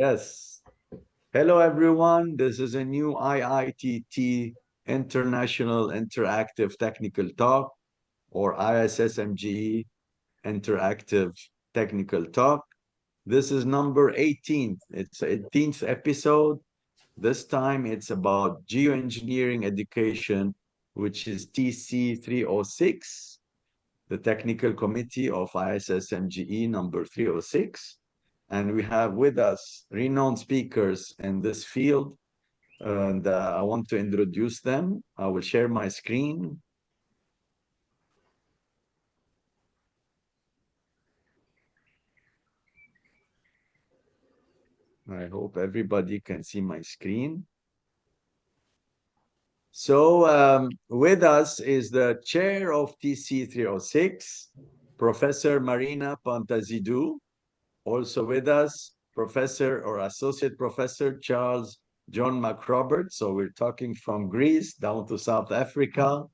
Yes. Hello, everyone. This is a new IITT International Interactive Technical Talk, or ISSMGE Interactive Technical Talk. This is number 18th. It's 18th episode. This time it's about geoengineering education, which is TC306, the Technical Committee of ISSMGE number 306. And we have with us renowned speakers in this field. And I want to introduce them. I will share my screen. I hope everybody can see my screen. So with us is the chair of TC306, Professor Marina Pantazidou. Also with us, Professor or Associate Professor Charles John MacRobert. So we're talking from Greece down to South Africa.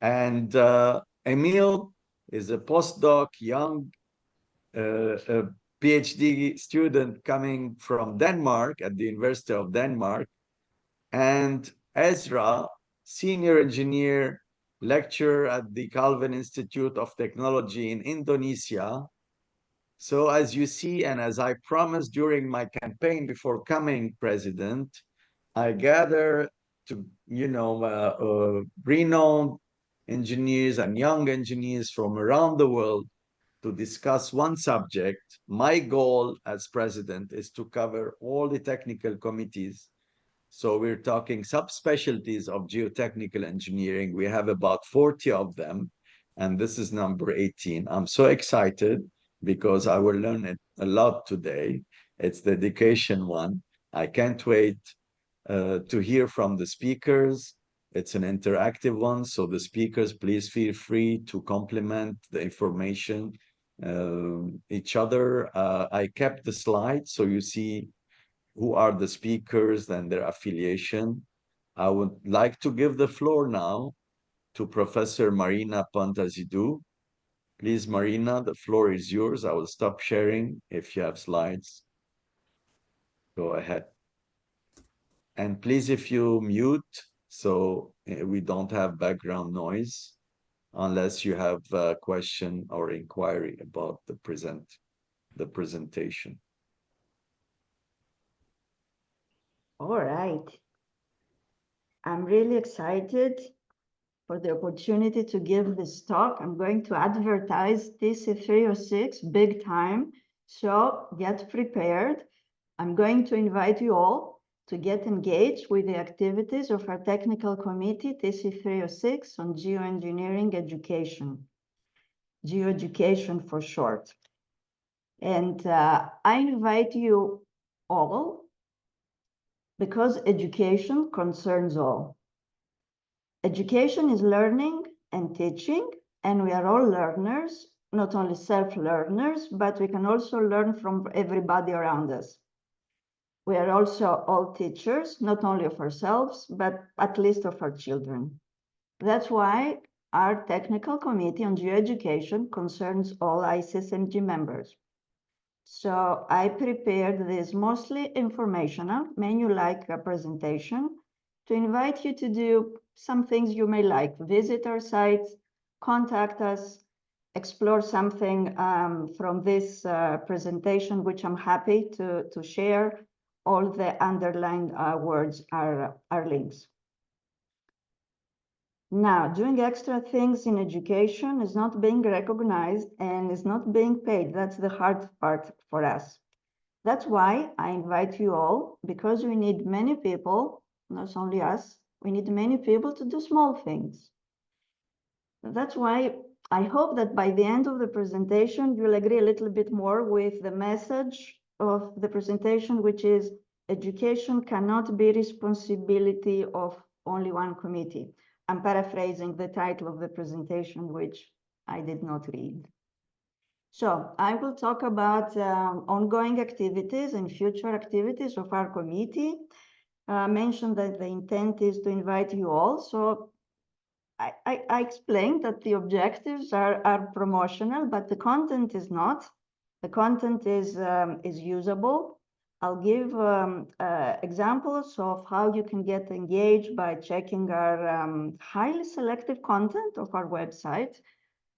And Emil is a postdoc, young a PhD student coming from Denmark at the University of Denmark. And Ezra, senior engineer, lecturer at the Calvin Institute of Technology in Indonesia. So as you see, and as I promised during my campaign before coming president, I gather to, renowned engineers and young engineers from around the world to discuss one subject. My goal as president is to cover all the technical committees. So we're talking subspecialties of geotechnical engineering. We have about 40 of them, and this is number 18. I'm so excited because I will learn it a lot today. It's the education one. I can't wait to hear from the speakers. It's an interactive one, so the speakers, please feel free to complement the information each other. I kept the slides so you see who are the speakers and their affiliation. I would like to give the floor now to Professor Marina Pantazidou. Please, Marina, the floor is yours. I will stop sharing if you have slides. Go ahead. And please, if you mute, so we don't have background noise, unless you have a question or inquiry about the presentation. All right. I'm really excited for the opportunity to give this talk. I'm going to advertise TC306 big time, so get prepared. I'm going to invite you all to get engaged with the activities of our technical committee, TC306, on geoengineering education, geoeducation for short. And I invite you all because education concerns all. Education is learning and teaching, and we are all learners, not only self-learners, but we can also learn from everybody around us. We are also all teachers, not only of ourselves, but at least of our children. That's why our technical committee on geoeducation concerns all ISSMGE members. So I prepared this mostly informational, menu-like presentation to invite you to do some things you may like. Visit our site, contact us, explore something from this presentation, which I'm happy to share. All the underlined words are links. Now, doing extra things in education is not being recognized and is not being paid. That's the hard part for us. That's why I invite you all, because we need many people, not only us, we need many people to do small things. That's why I hope that by the end of the presentation, you'll agree a little bit more with the message of the presentation, which is education cannot be responsibility of only one committee. I'm paraphrasing the title of the presentation, which I did not read. So I will talk about ongoing activities and future activities of our committee. Mentioned that the intent is to invite you all. So I explained that the objectives are promotional, but the content is not. The content is usable. I'll give examples of how you can get engaged by checking our highly selective content of our website.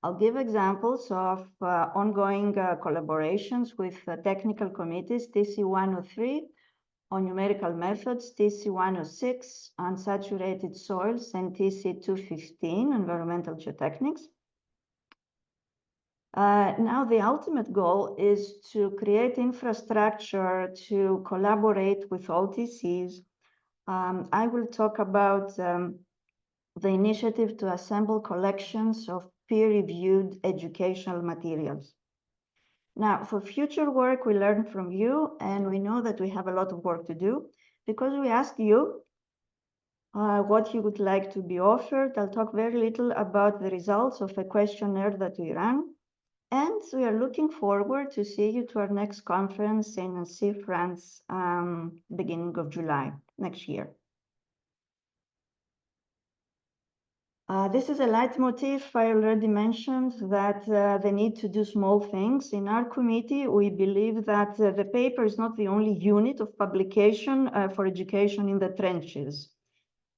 I'll give examples of ongoing collaborations with technical committees, TC103 on numerical methods, TC106 on saturated soils, and TC215 environmental geotechnics. Now, the ultimate goal is to create infrastructure to collaborate with all TCs. I will talk about the initiative to assemble collections of peer-reviewed educational materials. Now, for future work, we learn from you, and we know that we have a lot of work to do because we ask you what you would like to be offered. I'll talk very little about the results of a questionnaire that we ran. And we are looking forward to see you to our next conference in Annecy, France, beginning of July next year. This is a leitmotif. I already mentioned that the need to do small things. In our committee, we believe that the paper is not the only unit of publication for education in the trenches.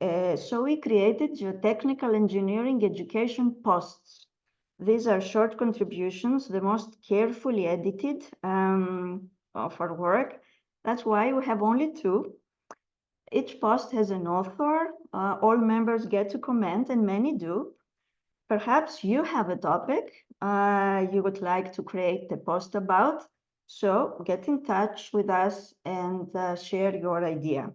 So we created geotechnical engineering education posts. These are short contributions, the most carefully edited of our work. That's why we have only 2. Each post has an author. All members get to comment, and many do. Perhaps you have a topic you would like to create a post about. So get in touch with us and share your idea.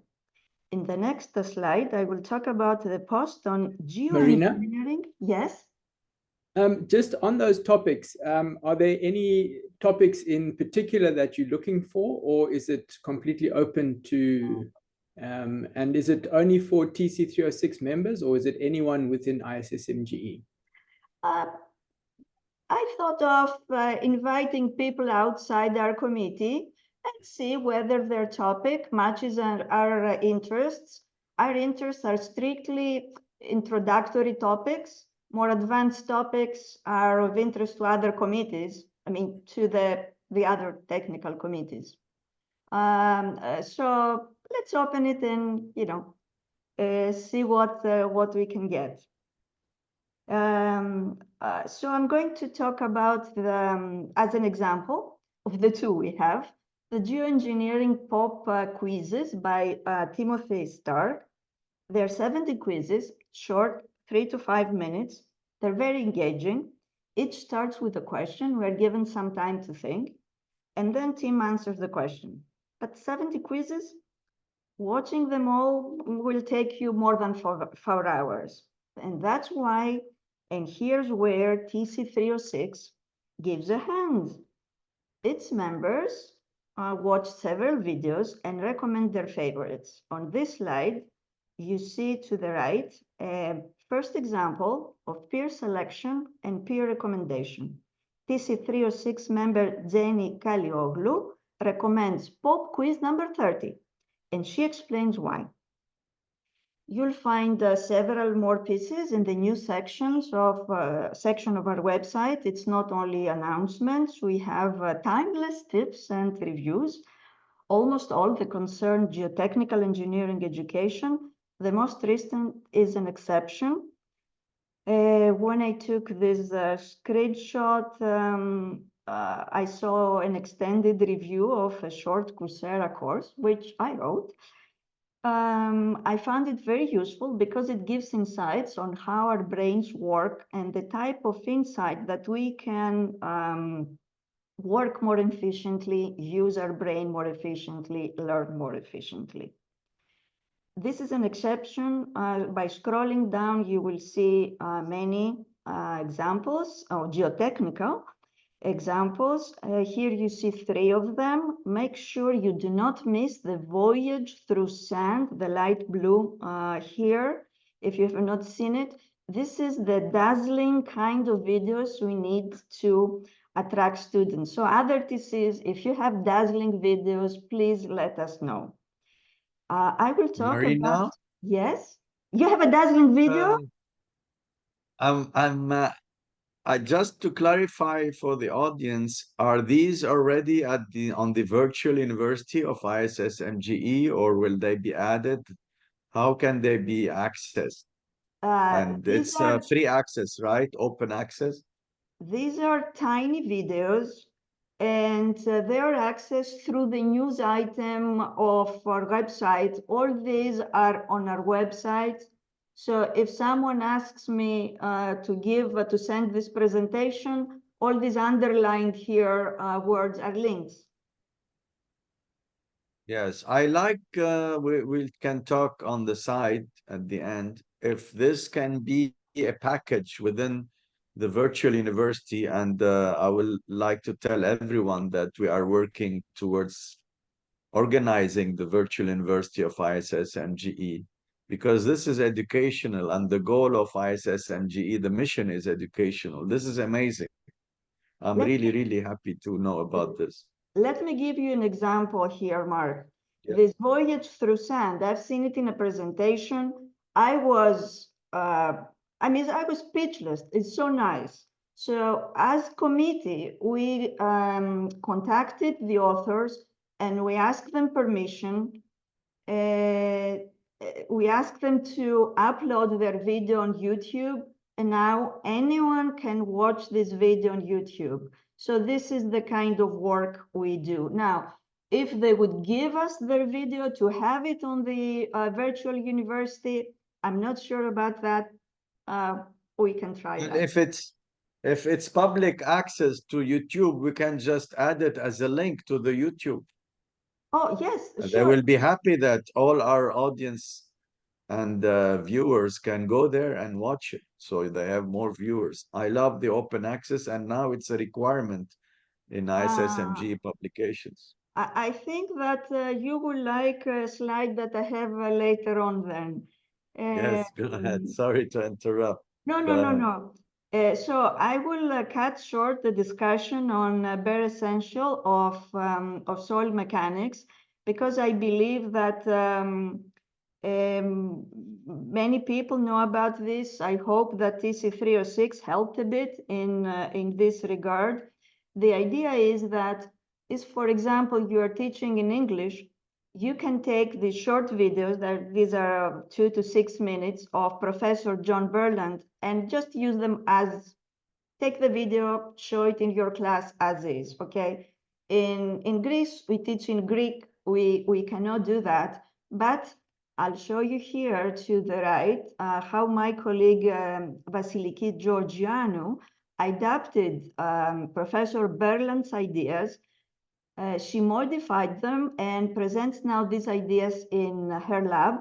In the next slide, I will talk about the post on geoengineering. Yes? Just on those topics, are there any topics in particular that you're looking for, or is it completely open to, and is it only for TC306 members, or is it anyone within ISSMGE? I thought of inviting people outside our committee and see whether their topic matches our interests. Our interests are strictly introductory topics. More advanced topics are of interest to other committees, I mean, to the other technical committees. So let's open it and, see what we can get. So I'm going to talk about, as an example of the 2 we have, the geoengineering pop quizzes by Timothy Stark. There are 70 quizzes, short, 3 to 5 minutes. They're very engaging. Each starts with a question. We're given some time to think, and then Tim answers the question. But 70 quizzes, watching them all will take you more than 4 hours. And that's why, and here's where TC306 gives a hand. Its members watch several videos and recommend their favorites. On this slide, you see to the right a first example of peer selection and peer recommendation. TC306 member Jenny Kalioglu recommends pop quiz number 30, and she explains why. You'll find several more pieces in the new section of our website. It's not only announcements. We have timeless tips and reviews. Almost all the concern geotechnical engineering education. The most recent is an exception. When I took this screenshot, I saw an extended review of a short Coursera course, which I wrote. I found it very useful because it gives insights on how our brains work and the type of insight that we can work more efficiently, use our brain more efficiently, learn more efficiently. This is an exception. By scrolling down, you will see many examples of geotechnical examples. Here you see 3 of them. Make sure you do not miss the voyage through sand, the light blue here, if you have not seen it. This is the dazzling kind of videos we need to attract students. So other TCs, if you have dazzling videos, please let us know. I will talk Marina? about, yes? You have a dazzling video? Just to clarify for the audience, are these already at on the virtual university of ISSMGE, or will they be added? How can they be accessed? And These it's are free access, right? Open access? These are tiny videos, and they are accessed through the news item of our website. All these are on our website. So if someone asks me to send this presentation, all these underlined here words are links. Yes, I like, we can talk on the side at the end, if this can be a package within the virtual university. And I will like to tell everyone that we are working towards organizing the virtual university of ISSMGE, because this is educational, and the goal of ISSMGE, the mission is educational. This is amazing. I'm Let really, me, really happy to know about this. let me give you an example here, Mark. Yeah. This voyage through sand, I've seen it in a presentation. I was speechless. It's so nice. So as committee, we contacted the authors and we asked them permission. We asked them to upload their video on YouTube, and now anyone can watch this video on YouTube. So this is the kind of work we do. Now, if they would give us their video to have it on the virtual university, I'm not sure about that. We can try And that. if it's public access to YouTube, we can just add it as a link to the YouTube. Oh, yes, And they sure. will be happy that all our audience and viewers can go there and watch it. So they have more viewers. I love the open access, and now it's a requirement in Uh, ISSMG publications. I think that you will like a slide that I have later on then. Yes, go ahead. Um, Sorry to interrupt. no, Go no, no, ahead. no. So I will cut short the discussion on bare essential of soil mechanics, because I believe that many people know about this. I hope that TC306 helped a bit in this regard. The idea is that for example, you are teaching in English, you can take these short videos, these are 2 to 6 minutes, of Professor John Berland, and just use them as, take the video, show it in your class as is, okay? In Greece, we teach in Greek, we cannot do that, but I'll show you here to the right how my colleague Vasiliki Georgianou adapted Professor Berland's ideas. She modified them and presents now these ideas in her lab.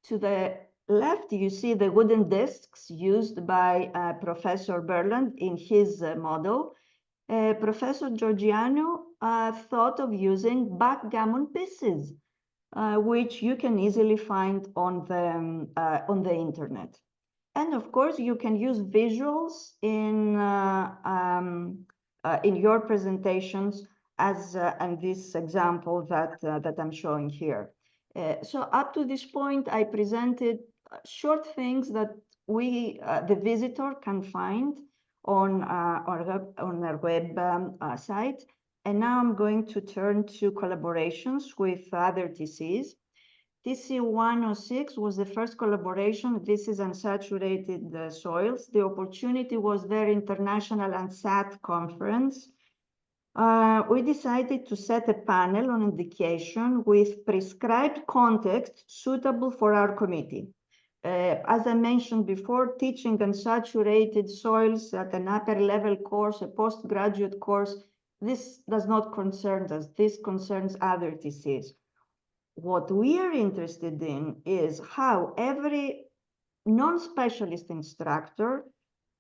To the left, you see the wooden discs used by Professor Berland in his model. Professor Georgianou thought of using backgammon pieces, which you can easily find on the internet. And of course, you can use visuals in your presentations, as and this example that I'm showing here. So up to this point, I presented short things that the visitor can find on our web site. And now I'm going to turn to collaborations with other TCs. TC106 was the first collaboration. This is unsaturated soils. The opportunity was their International UNSAT conference. We decided to set a panel on indication with prescribed context suitable for our committee. As I mentioned before, teaching unsaturated soils at an upper level course, a postgraduate course, this does not concern us. This concerns other TCs. What we are interested in is how every non-specialist instructor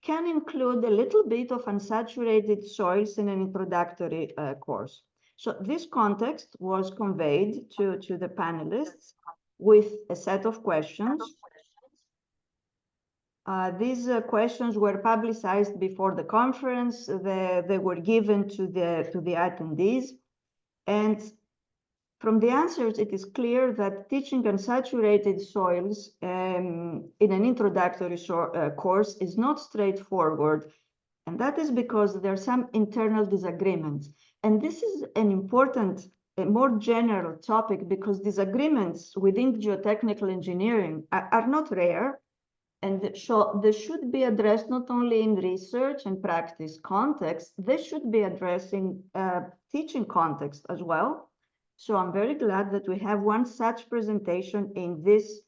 can include a little bit of unsaturated soils in an introductory course. So this context was conveyed to the panelists with a set of questions. These questions were publicized before the conference. They were given to the attendees. And from the answers, it is clear that teaching unsaturated soils in an introductory course is not straightforward. And that is because there are some internal disagreements. And this is an important, a more general topic, because disagreements within geotechnical engineering are not rare. And they should be addressed not only in research and practice context, they should be addressing teaching context as well. So I'm very glad that we have one such presentation in this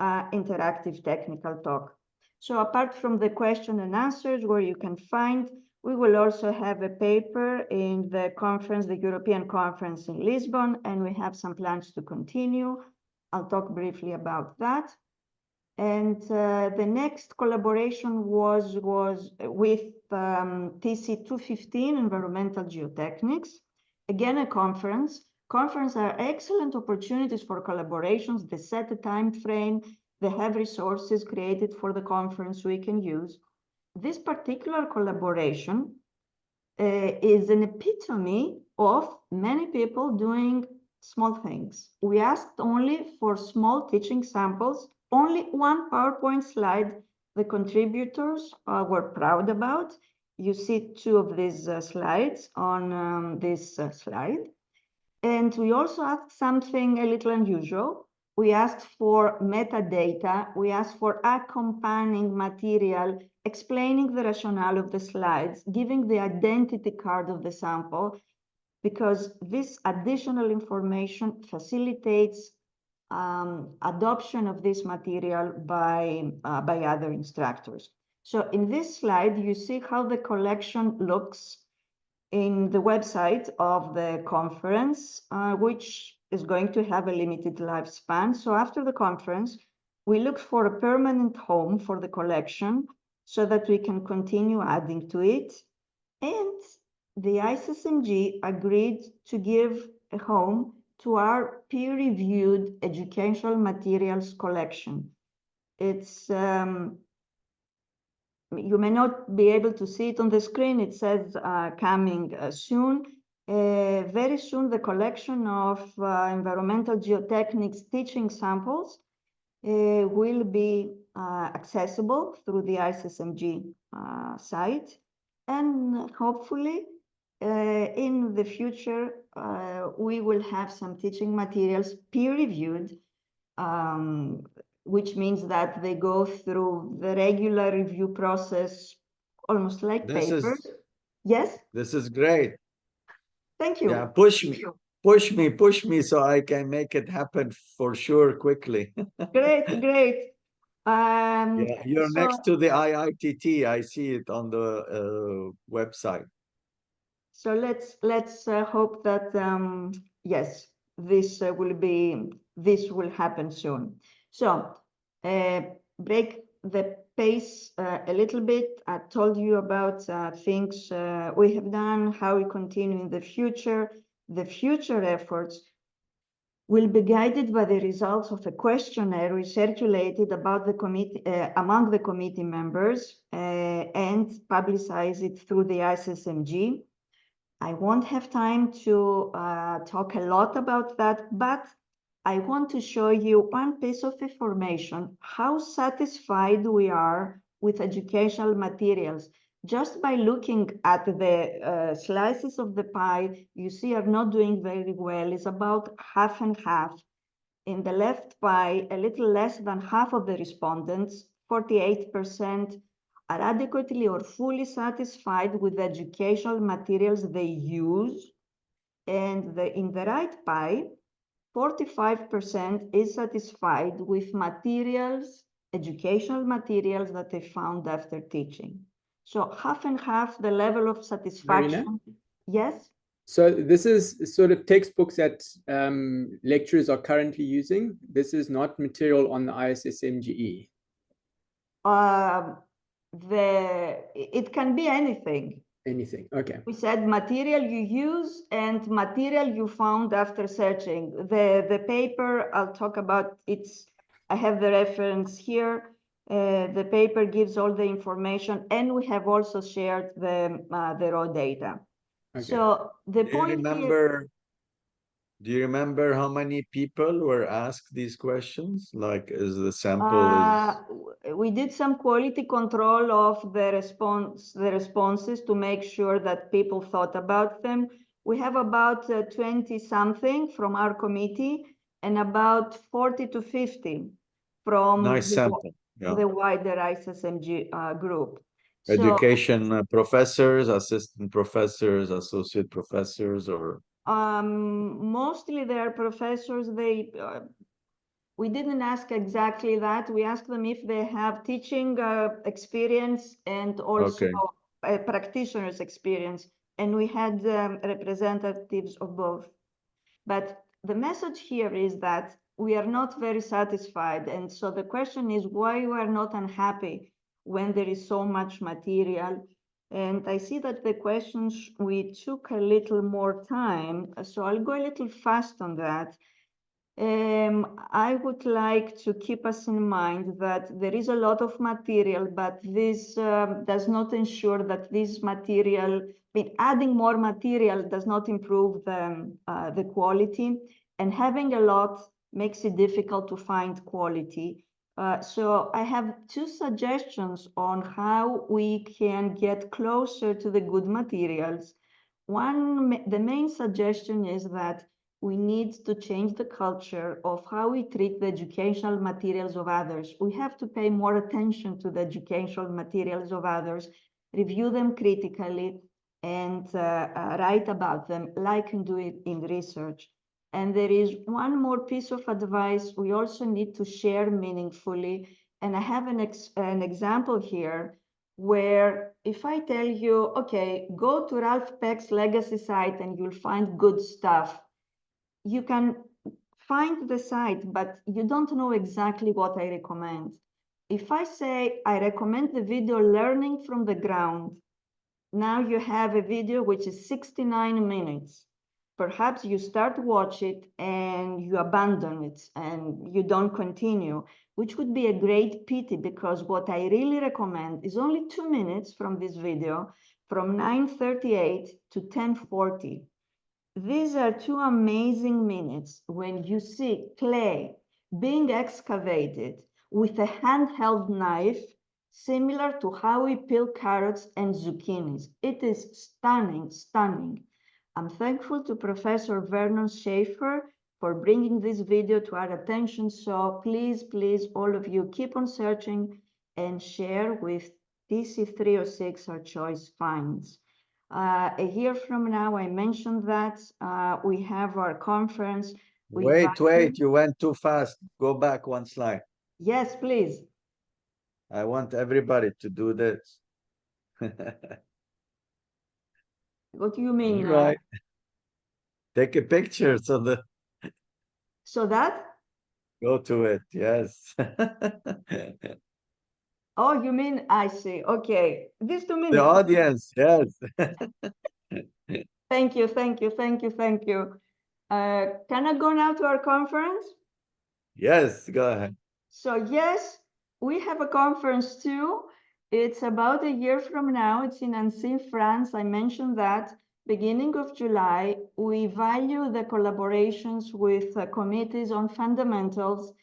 interactive technical talk. So apart from the question and answers where you can find, we will also have a paper in the conference, the European conference in Lisbon, and we have some plans to continue. I'll talk briefly about that. And the next collaboration was with TC306 Environmental Geotechnics. Again, a conference. Conferences are excellent opportunities for collaborations. They set a time frame. They have resources created for the conference we can use. This particular collaboration is an epitome of many people doing small things. We asked only for small teaching samples, only one PowerPoint slide the contributors were proud about. You see two of these slides on this slide. And we also asked something a little unusual. We asked for metadata. We asked for accompanying material, explaining the rationale of the slides, giving the identity card of the sample, because this additional information facilitates adoption of this material by other instructors. So in this slide, you see how the collection looks in the website of the conference, which is going to have a limited lifespan. So after the conference, we look for a permanent home for the collection so that we can continue adding to it. And the ISSMGE agreed to give a home to our peer-reviewed educational materials collection. It's you may not be able to see it on the screen. It says coming soon. Very soon, the collection of environmental geotechnics teaching samples will be accessible through the ISSMGE site. And hopefully, in the future, we will have some teaching materials peer-reviewed, which means that they go through the regular review process, almost like papers. Yes? This is great. Thank you. Yeah, push me so I can make it happen for sure quickly. Great, great. Yeah, you're next to the IITT. I see it on the website. So let's hope that yes, this will happen soon. So break the pace a little bit. I told you about things we have done, how we continue in the future. The future efforts will be guided by the results of a questionnaire we circulated about the committee among the committee members and publicize it through the ISSMGE. I won't have time to talk a lot about that, but I want to show you one piece of information, how satisfied we are with educational materials. Just by looking at the slices of the pie, you see are not doing very well. It's about half and half. In the left pie, a little less than half of the respondents, 48%, are adequately or fully satisfied with the educational materials they use. And in the right pie, 45% is satisfied with materials, educational materials that they found after teaching. So half and half the level of satisfaction. Marina? Yes? So this is sort of textbooks that lecturers are currently using. This is not material on the ISSMGE. It can be anything. Anything, okay. We said material you use and material you found after searching. The paper, I'll talk about, I have the reference here. The paper gives all the information, and we have also shared the raw data. Okay. So the point here, do you remember how many people were asked these questions? Like, is the sample we did some quality control of the responses to make sure that people thought about them. We have about 20 something from our committee and about 40 to 50 from Nice sample. Yeah. the wider ISSMGE group. So, Education professors, assistant professors, associate professors, or mostly they are professors. We didn't ask exactly that. We asked them if they have teaching experience and also practitioners experience. And we had representatives of both. But the message here is that we are not very satisfied. And so the question is why we are not unhappy when there is so much material. And I see that the questions, we took a little more time. So I'll go a little fast on that. I would like to keep us in mind that there is a lot of material, but this does not ensure that this material, adding more material does not improve the quality, and having a lot makes it difficult to find quality. So I have two suggestions on how we can get closer to the good materials. One, the main suggestion is that we need to change the culture of how we treat the educational materials of others. We have to pay more attention to the educational materials of others, review them critically, and write about them like we do it in research. And there is one more piece of advice. We also need to share meaningfully. And I have an example here where if I tell you, okay, go to Ralph Peck's legacy site and you'll find good stuff. You can find the site, but you don't know exactly what I recommend. If I say I recommend the video Learning from the Ground, now you have a video which is 69 minutes. Perhaps you start to watch it and you abandon it and you don't continue, which would be a great pity because what I really recommend is only 2 minutes from this video from 9:38 to 10:40. These are two amazing minutes when you see clay being excavated with a handheld knife, similar to how we peel carrots and zucchinis. It is stunning, stunning. I'm thankful to Professor Vernon Schaefer for bringing this video to our attention. So please, please, all of you keep on searching and share with TC306 our choice finds. A year from now, I mentioned that we have our conference. wait, you went too fast. Go back one slide. Yes, please. I want everybody to do this. What do you mean? Right. Take a picture So that? Go to it, yes. Oh, you mean, I see. Okay. These 2 minutes. The audience, yes. Thank you, thank you, thank you, thank you. Can I go now to our conference? Yes, go ahead. So yes, we have a conference too. It's about a year from now. It's in Annecy, France. I mentioned that. Beginning of July, we value the collaborations with committees on fundamentals,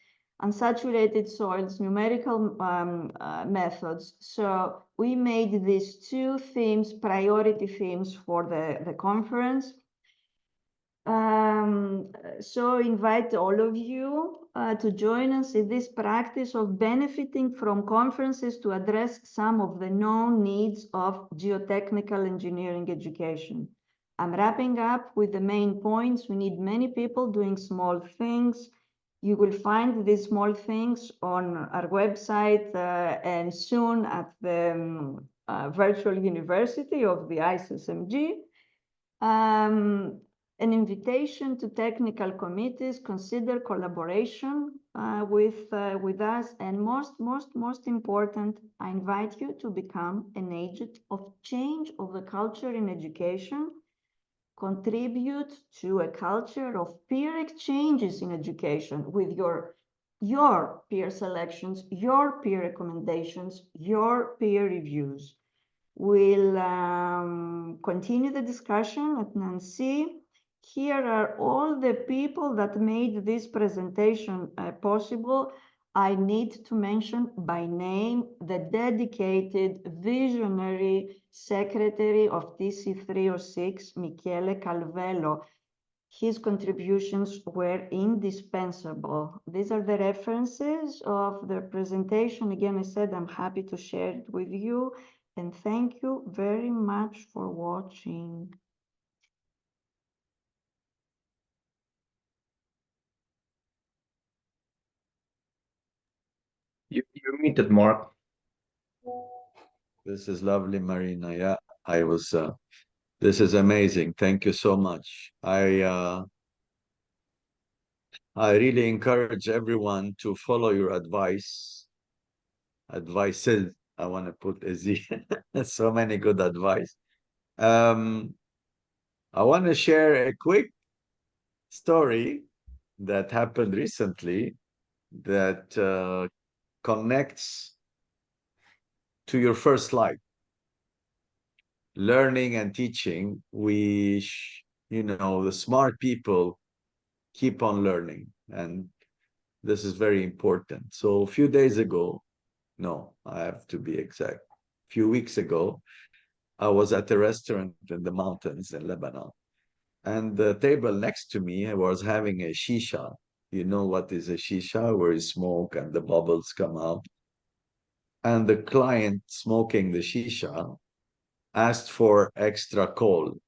unsaturated soils, numerical methods. So we made these two themes, priority themes for the conference. So invite all of you to join us in this practice of benefiting from conferences to address some of the known needs of geotechnical engineering education. I'm wrapping up with the main points. We need many people doing small things. You will find these small things on our website and soon at the virtual university of the ISSMGE. An invitation to technical committees, consider collaboration with us, and most important, I invite you to become an agent of change of the culture in education, contribute to a culture of peer exchanges in education with your peer selections, your peer recommendations, your peer reviews. We'll continue the discussion at Nancy. Here are all the people that made this presentation possible. I need to mention by name the dedicated visionary secretary of TC306, Michele Calvello. His contributions were indispensable. These are the references of the presentation. Again, I said I'm happy to share it with you, and thank you very much for watching. You're muted, Mark. This is lovely, Marina. Yeah, I was. This is amazing. Thank you so much. I really encourage everyone to follow your advices. I want to put a Z. So many good advice. I want to share a quick story that happened recently that connects to your first slide. Learning and teaching, the smart people keep on learning, and this is very important. So a few days ago, no, I have to be exact, a few weeks ago, I was at a restaurant in the mountains in Lebanon, and the table next to me was having a shisha. You know what is a shisha, where you smoke and the bubbles come out. And the client smoking the shisha asked for extra coal,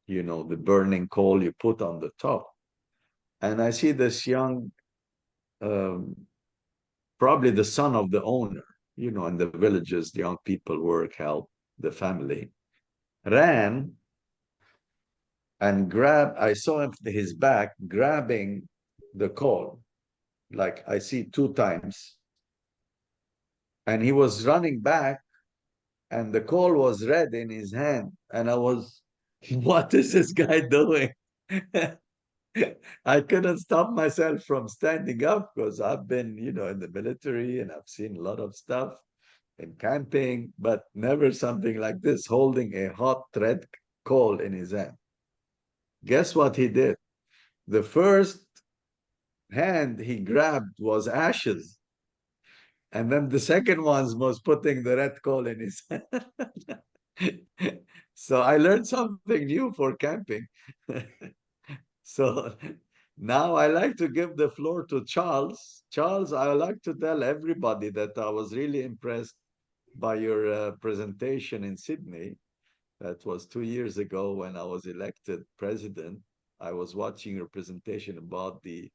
the burning coal you put on the top. And I see this young, probably the son of the owner, in the villages, the young people work, help the family, ran and I saw him, his back grabbing the coal, like I see 2 times. And he was running back, and the coal was red in his hand. And I was, what is this guy doing? I couldn't stop myself from standing up because I've been, in the military, and I've seen a lot of stuff in camping, but never something like this, holding a hot red coal in his hand. Guess what he did? The first hand he grabbed was ashes. And then the second one was putting the red coal in his hand. So I learned something new for camping. So now I like to give the floor to Charles. Charles, I like to tell everybody that I was really impressed by your presentation in Sydney. That was 2 years ago when I was elected president. I was watching your presentation about the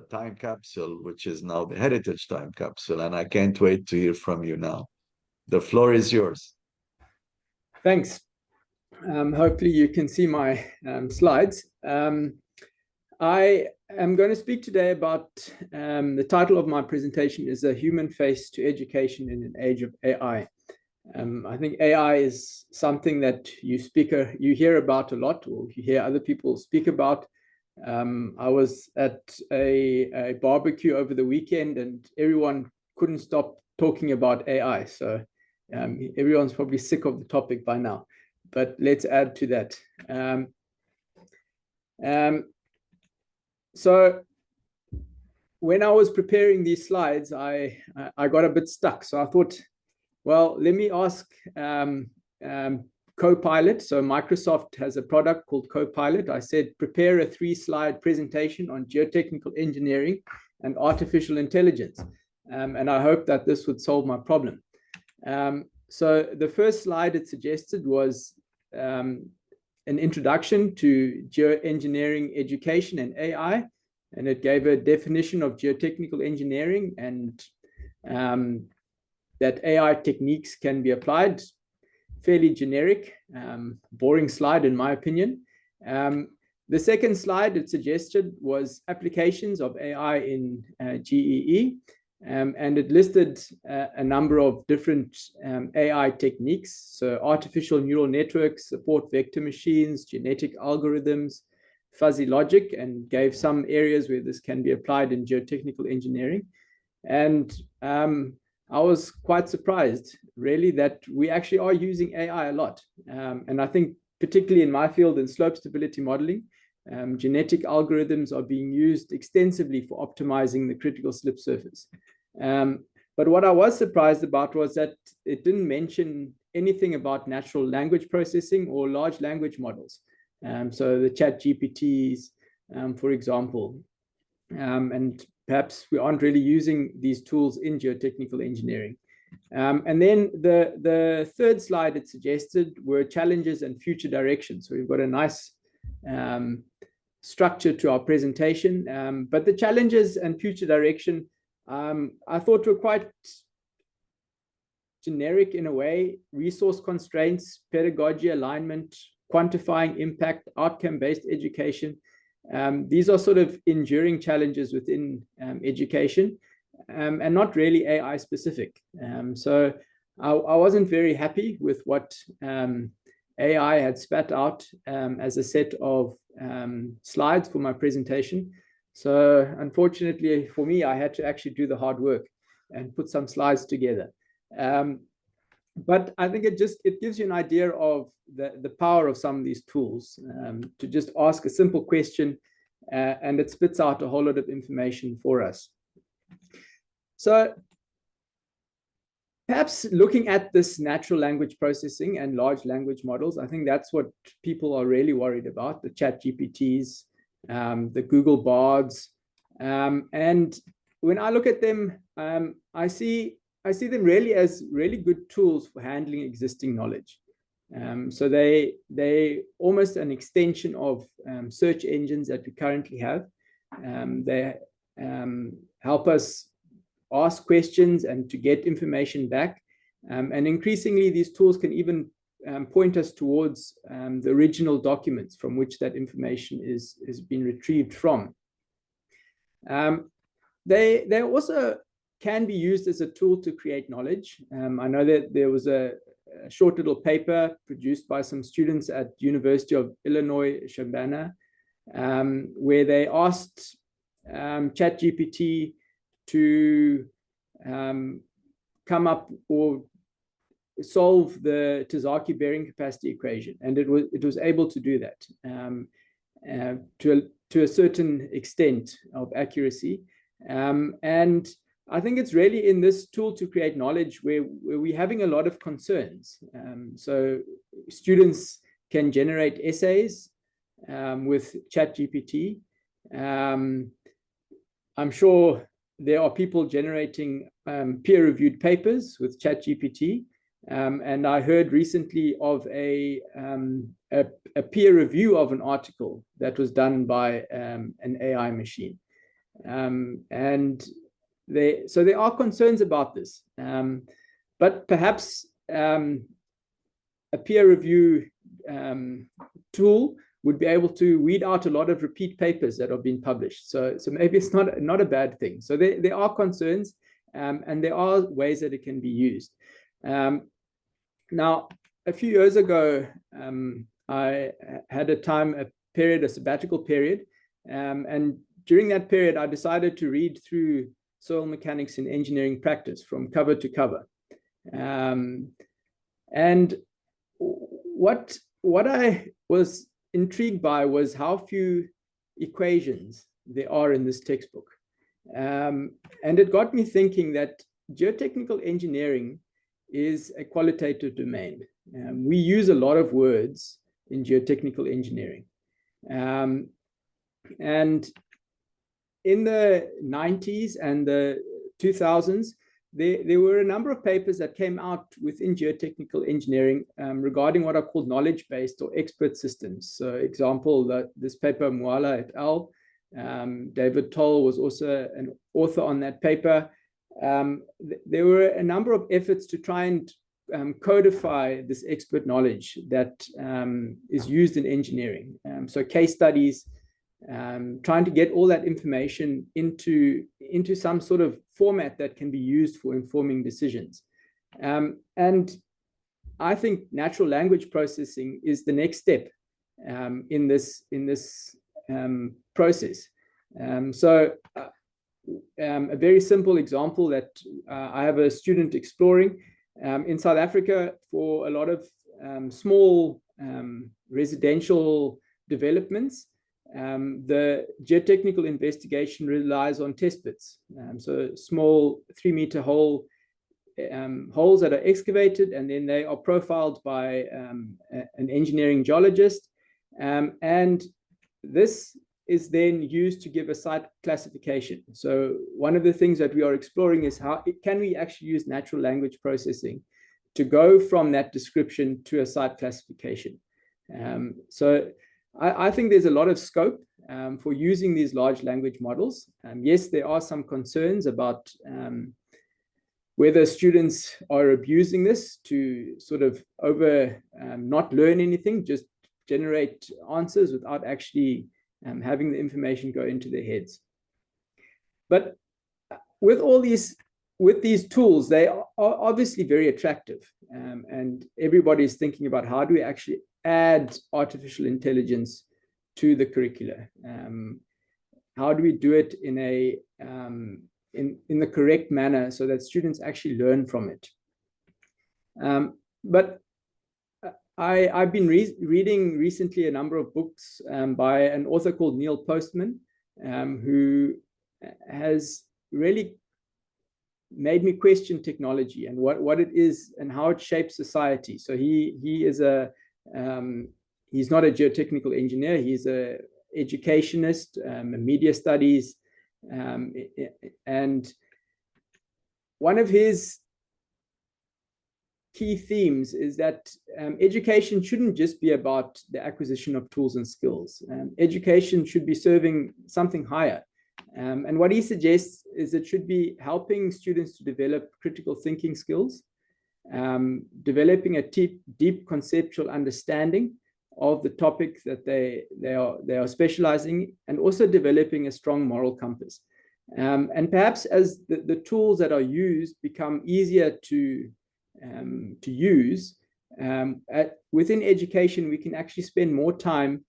time capsule, which is now the heritage time capsule, and I can't wait to hear from you now. The floor is yours. Thanks. Hopefully you can see my slides. I am going to speak today about the title of my presentation is A Human Face to Education in an Age of AI. I think AI is something that you hear about a lot, or you hear other people speak about. I was at a barbecue over the weekend, and everyone couldn't stop talking about AI. So everyone's probably sick of the topic by now, but let's add to that. So when I was preparing these slides, I got a bit stuck. So I thought, well, let me ask Copilot. So Microsoft has a product called Copilot. I said, prepare a 3-slide presentation on geotechnical engineering and artificial intelligence. And I hope that this would solve my problem. So the first slide it suggested was an introduction to Geo-engineering Education and AI. And it gave a definition of geotechnical engineering and that AI techniques can be applied. Fairly generic, boring slide in my opinion. The second slide it suggested was applications of AI in GEE, and it listed a number of different AI techniques. So artificial neural networks, support vector machines, genetic algorithms, fuzzy logic, and gave some areas where this can be applied in geotechnical engineering. And I was quite surprised, really, that we actually are using AI a lot. And I think particularly in my field in slope stability modeling, Genetic algorithms are being used extensively for optimizing the critical slip surface. But what I was surprised about was that it didn't mention anything about natural language processing or large language models. So the chat GPTs, for example, and perhaps we aren't really using these tools in geotechnical engineering. And then the third slide it suggested were challenges and future directions. So we've got a nice structure to our presentation, but the challenges and future direction I thought were quite generic in a way: resource constraints, pedagogy alignment, quantifying impact, outcome-based education. These are sort of enduring challenges within education, and not really AI specific. So I wasn't very happy with what AI had spat out as a set of slides for my presentation. So unfortunately for me, I had to actually do the hard work and put some slides together. But I think it gives you an idea of the power of some of these tools, to just ask a simple question and it spits out a whole lot of information for us. So perhaps looking at this natural language processing and large language models, I think that's what people are really worried about: the chat GPTs, the Google Bards. And when I look at them, I see them really as really good tools for handling existing knowledge. So they almost an extension of search engines that we currently have. They help us ask questions and to get information back. And increasingly, these tools can even point us towards the original documents from which that information is being retrieved from. They also can be used as a tool to create knowledge. I know that there was a short little paper produced by some students at University of Illinois, Urbana, where they asked ChatGPT to come up or solve the Tazaki bearing capacity equation, and it was able to do that to a certain extent of accuracy. And I think it's really in this tool to create knowledge where we're having a lot of concerns. So students can generate essays with ChatGPT. I'm sure there are people generating peer-reviewed papers with ChatGPT. And I heard recently of a peer review of an article that was done by an AI machine. So there are concerns about this, but perhaps a peer review tool would be able to weed out a lot of repeat papers that are being published. So maybe it's not a bad thing. So there are concerns, and there are ways that it can be used. Now, a few years ago, I had a sabbatical period, and during that period, I decided to read through Soil Mechanics in Engineering Practice from cover to cover. And what I was intrigued by was how few equations there are in this textbook. And it got me thinking that geotechnical engineering is a qualitative domain. We use a lot of words in geotechnical engineering. And in the 90s and the 2000s, there were a number of papers that came out within geotechnical engineering regarding what are called knowledge-based or expert systems. So example, this paper, Muala et al. David Toll was also an author on that paper. There were a number of efforts to try and codify this expert knowledge that is used in engineering. So case studies, trying to get all that information into some sort of format that can be used for informing decisions. And I think natural language processing is the next step in this process. A very simple example that I have a student exploring in South Africa for a lot of small residential developments. the geotechnical investigation relies on test pits. So small 3-meter holes that are excavated, and then they are profiled by an engineering geologist. And this is then used to give a site classification. So one of the things that we are exploring is how can we actually use natural language processing to go from that description to a site classification. So I think there's a lot of scope for using these large language models. Yes, there are some concerns about whether students are abusing this to sort of not learn anything, just generate answers without actually having the information go into their heads. But with these tools, they are obviously very attractive, and everybody is thinking about how do we actually add artificial intelligence to the curricula. How do we do it in the correct manner so that students actually learn from it? But I've been reading recently a number of books by an author called Neil Postman, who has really made me question technology and what it is and how it shapes society. So he is he's not a geotechnical engineer. He's a educationist, a media studies, and one of his key themes is that education shouldn't just be about the acquisition of tools and skills. Education should be serving something higher. And what he suggests is it should be helping students to develop critical thinking skills, developing a deep conceptual understanding of the topic that they are specializing, and also developing a strong moral compass. And perhaps as the tools that are used become easier to use, within education, we can actually spend more time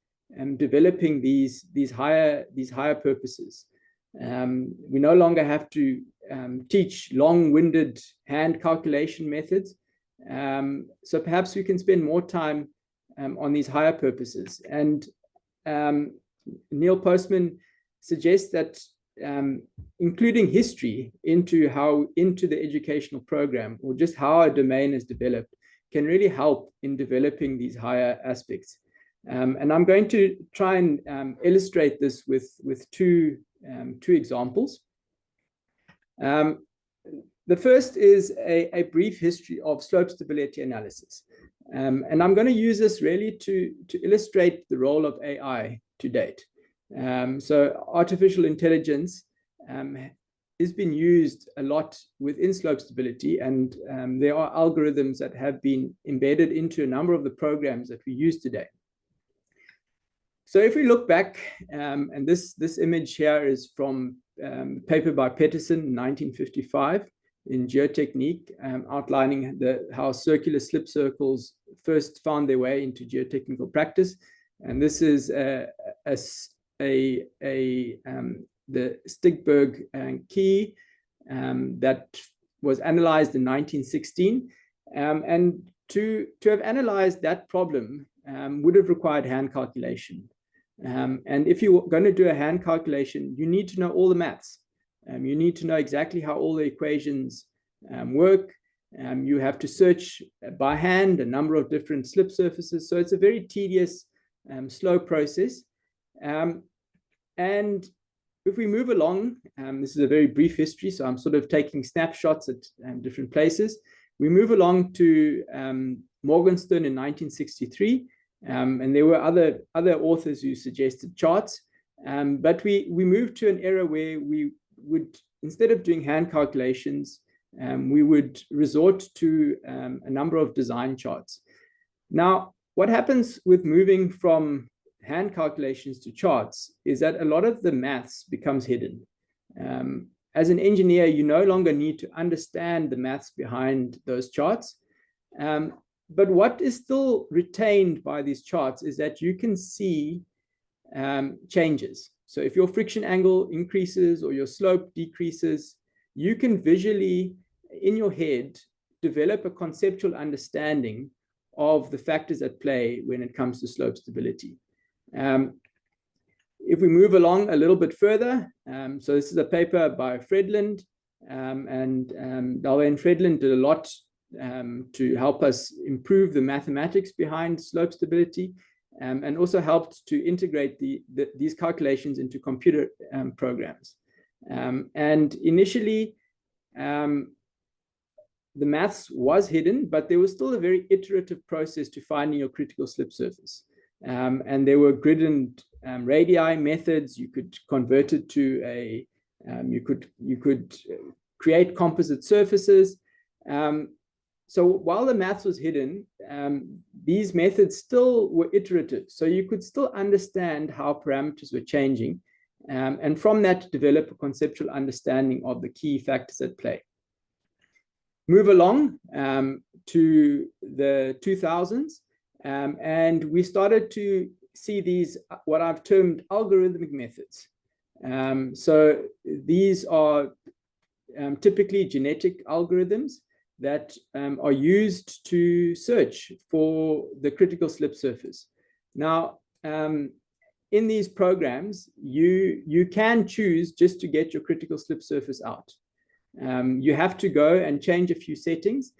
developing these higher purposes. We no longer have to teach long-winded hand calculation methods. So perhaps we can spend more time on these higher purposes. And Neil Postman suggests that including history into the educational program, or just how a domain is developed, can really help in developing these higher aspects. And I'm going to try and illustrate this with two examples. The first is a brief history of slope stability analysis. And I'm going to use this really to illustrate the role of AI to date. So artificial intelligence has been used a lot within slope stability, and there are algorithms that have been embedded into a number of the programs that we use today. So if we look back, and this image here is from a paper by Peterson in 1955 in Geotechnique, outlining how circular slip circles first found their way into geotechnical practice. And this is the Stigberg key that was analyzed in 1916. And to have analyzed that problem would have required hand calculation. And if you're going to do a hand calculation, you need to know all the maths. You need to know exactly how all the equations work. You have to search by hand a number of different slip surfaces. So it's a very tedious, slow process. And if we move along, this is a very brief history, so I'm sort of taking snapshots at different places. We move along to Morgenstern in 1963, and there were other authors who suggested charts. But we moved to an era where we would, instead of doing hand calculations, we would resort to a number of design charts. Now, what happens with moving from hand calculations to charts is that a lot of the maths becomes hidden. As an engineer, you no longer need to understand the maths behind those charts. But what is still retained by these charts is that you can see changes. So if your friction angle increases or your slope decreases, you can visually, in your head, develop a conceptual understanding of the factors at play when it comes to slope stability. If we move along a little bit further, so this is a paper by Fredland, and Dalway and Fredland did a lot to help us improve the mathematics behind slope stability, and also helped to integrate these calculations into computer programs. And initially, the maths was hidden, but there was still a very iterative process to finding your critical slip surface. And there were grid and radii methods. You could convert it to a, you could create composite surfaces. So while the maths was hidden, these methods still were iterative. So you could still understand how parameters were changing. And from that, develop a conceptual understanding of the key factors at play. Move along to the 2000s, and we started to see these, what I've termed algorithmic methods. So these are typically genetic algorithms that are used to search for the critical slip surface. Now, in these programs, you can choose just to get your critical slip surface out. You have to go and change a few settings,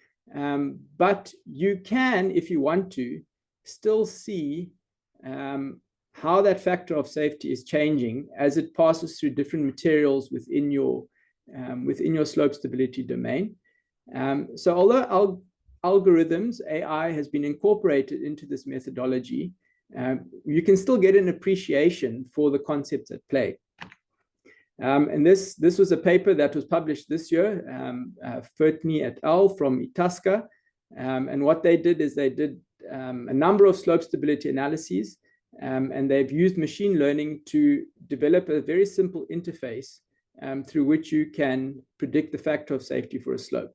but you can, if you want to, still see how that factor of safety is changing as it passes through different materials within your slope stability domain. So although algorithms, AI, has been incorporated into this methodology, you can still get an appreciation for the concepts at play. And this was a paper that was published this year, Fertney et al. From Itasca. And what they did is they did a number of slope stability analyses, and they've used machine learning to develop a very simple interface through which you can predict the factor of safety for a slope.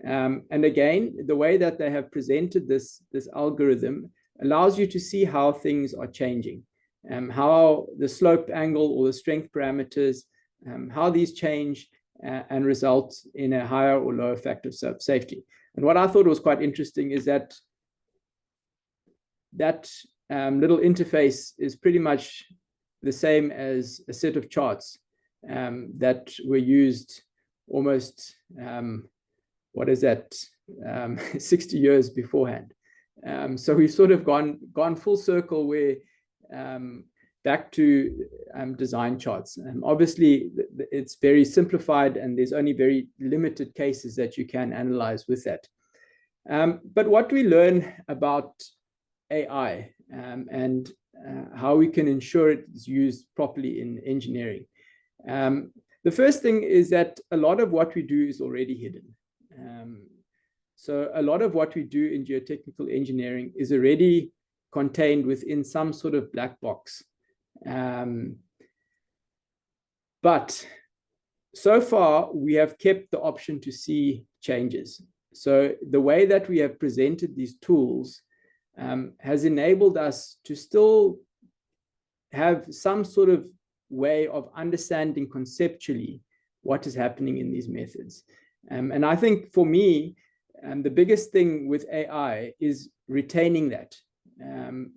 And again, the way that they have presented this algorithm allows you to see how things are changing, how the slope angle or the strength parameters, how these change and result in a higher or lower factor of safety. And what I thought was quite interesting is that little interface is pretty much the same as a set of charts that were used almost, 60 years beforehand. So we've sort of gone full circle where back to design charts. Obviously, it's very simplified and there's only very limited cases that you can analyze with that. But what do we learn about AI and how we can ensure it is used properly in engineering? The first thing is that a lot of what we do is already hidden. So a lot of what we do in geotechnical engineering is already contained within some sort of black box. But so far, we have kept the option to see changes. So the way that we have presented these tools has enabled us to still have some sort of way of understanding conceptually what is happening in these methods. And I think for me, the biggest thing with AI is retaining that.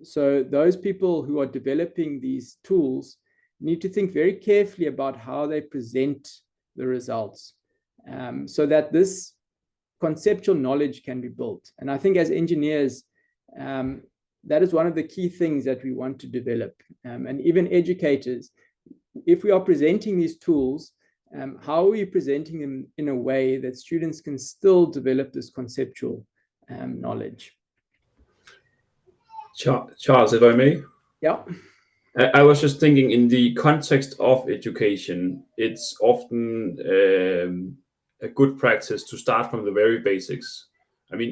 So those people who are developing these tools need to think very carefully about how they present the results, so that this conceptual knowledge can be built. And I think as engineers, that is one of the key things that we want to develop. And even educators, if we are presenting these tools, how are we presenting them in a way that students can still develop this conceptual knowledge? Charles, if I may? Yeah. I was just thinking, in the context of education, it's often a good practice to start from the very basics. I mean,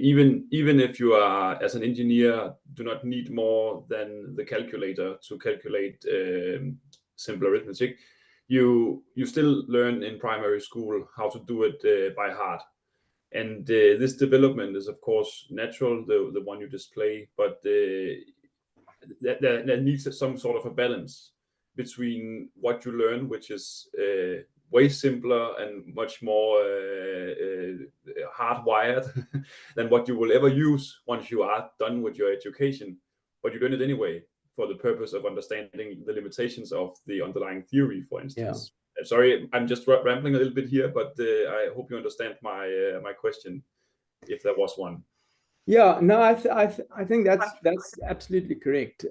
even if you are, as an engineer, do not need more than the calculator to calculate simple arithmetic, you still learn in primary school how to do it by heart. And this development is, of course, natural, the one you display, but there needs some sort of a balance between what you learn, which is way simpler and much more hardwired than what you will ever use once you are done with your education, but you learn it anyway for the purpose of understanding the limitations of the underlying theory, for instance. Sorry, I'm just rambling a little bit here, but I hope you understand my my question, if there was one. Yeah, no, I think that's absolutely correct.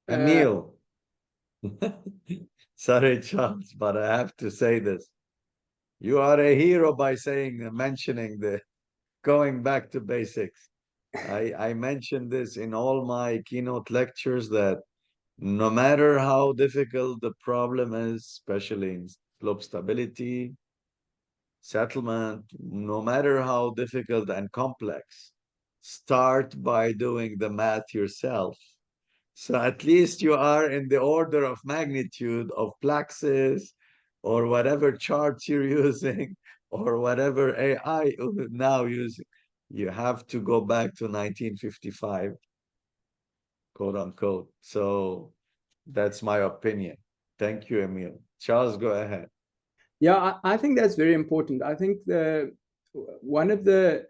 Emil. Sorry, Charles, but I have to say this. You are a hero by mentioning the going back to basics. I mentioned this in all my keynote lectures that no matter how difficult the problem is, especially in slope stability, settlement, no matter how difficult and complex, start by doing the math yourself. So at least you are in the order of magnitude of Plaxis or whatever charts you're using or whatever AI now using. You have to go back to 1955, quote unquote. So that's my opinion. Thank you, Emil. Charles, go ahead. Yeah, I think that's very important. I think one of the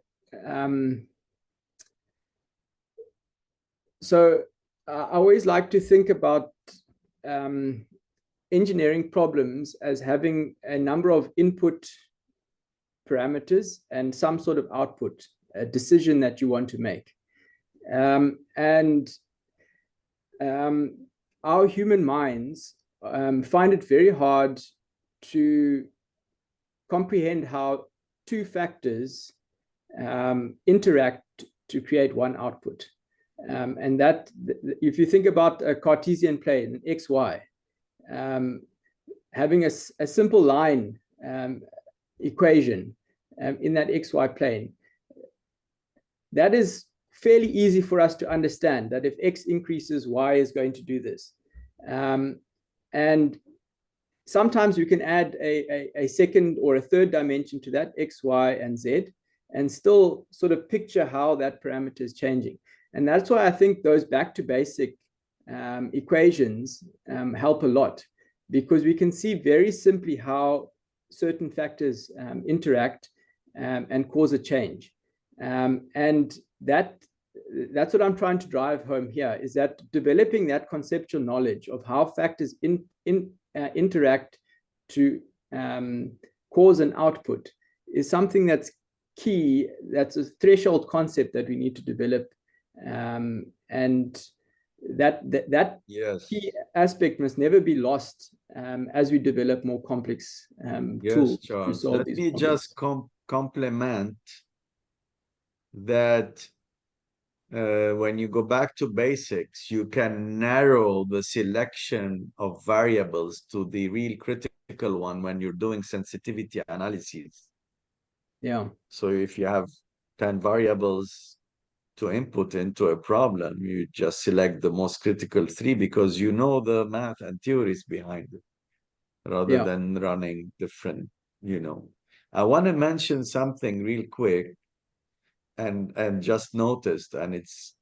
so I always like to think about engineering problems as having a number of input parameters and some sort of output, a decision that you want to make. Our human minds find it very hard to comprehend how two factors interact to create one output. And that, if you think about a Cartesian plane, an XY, having a simple line equation in that XY plane, that is fairly easy for us to understand, that if X increases, Y is going to do this. And sometimes you can add a second or a third dimension to that, X, Y, and Z, and still sort of picture how that parameter is changing. And that's why I think those back to basic equations help a lot, because we can see very simply how certain factors interact and cause a change. And that's what I'm trying to drive home here, is that developing that conceptual knowledge of how factors interact to cause an output is something that's key. That's a threshold concept that we need to develop, and that Yes. key aspect must never be lost as we develop more complex tools to solve Let these me problems. just complement that. When you go back to basics, you can narrow the selection of variables to the real critical one when you're doing sensitivity analyses. Yeah. So if you have 10 variables to input into a problem, you just select the most critical 3 because you know the math and theories behind it, rather than running different, I want to mention something real quick. And just noticed, and it's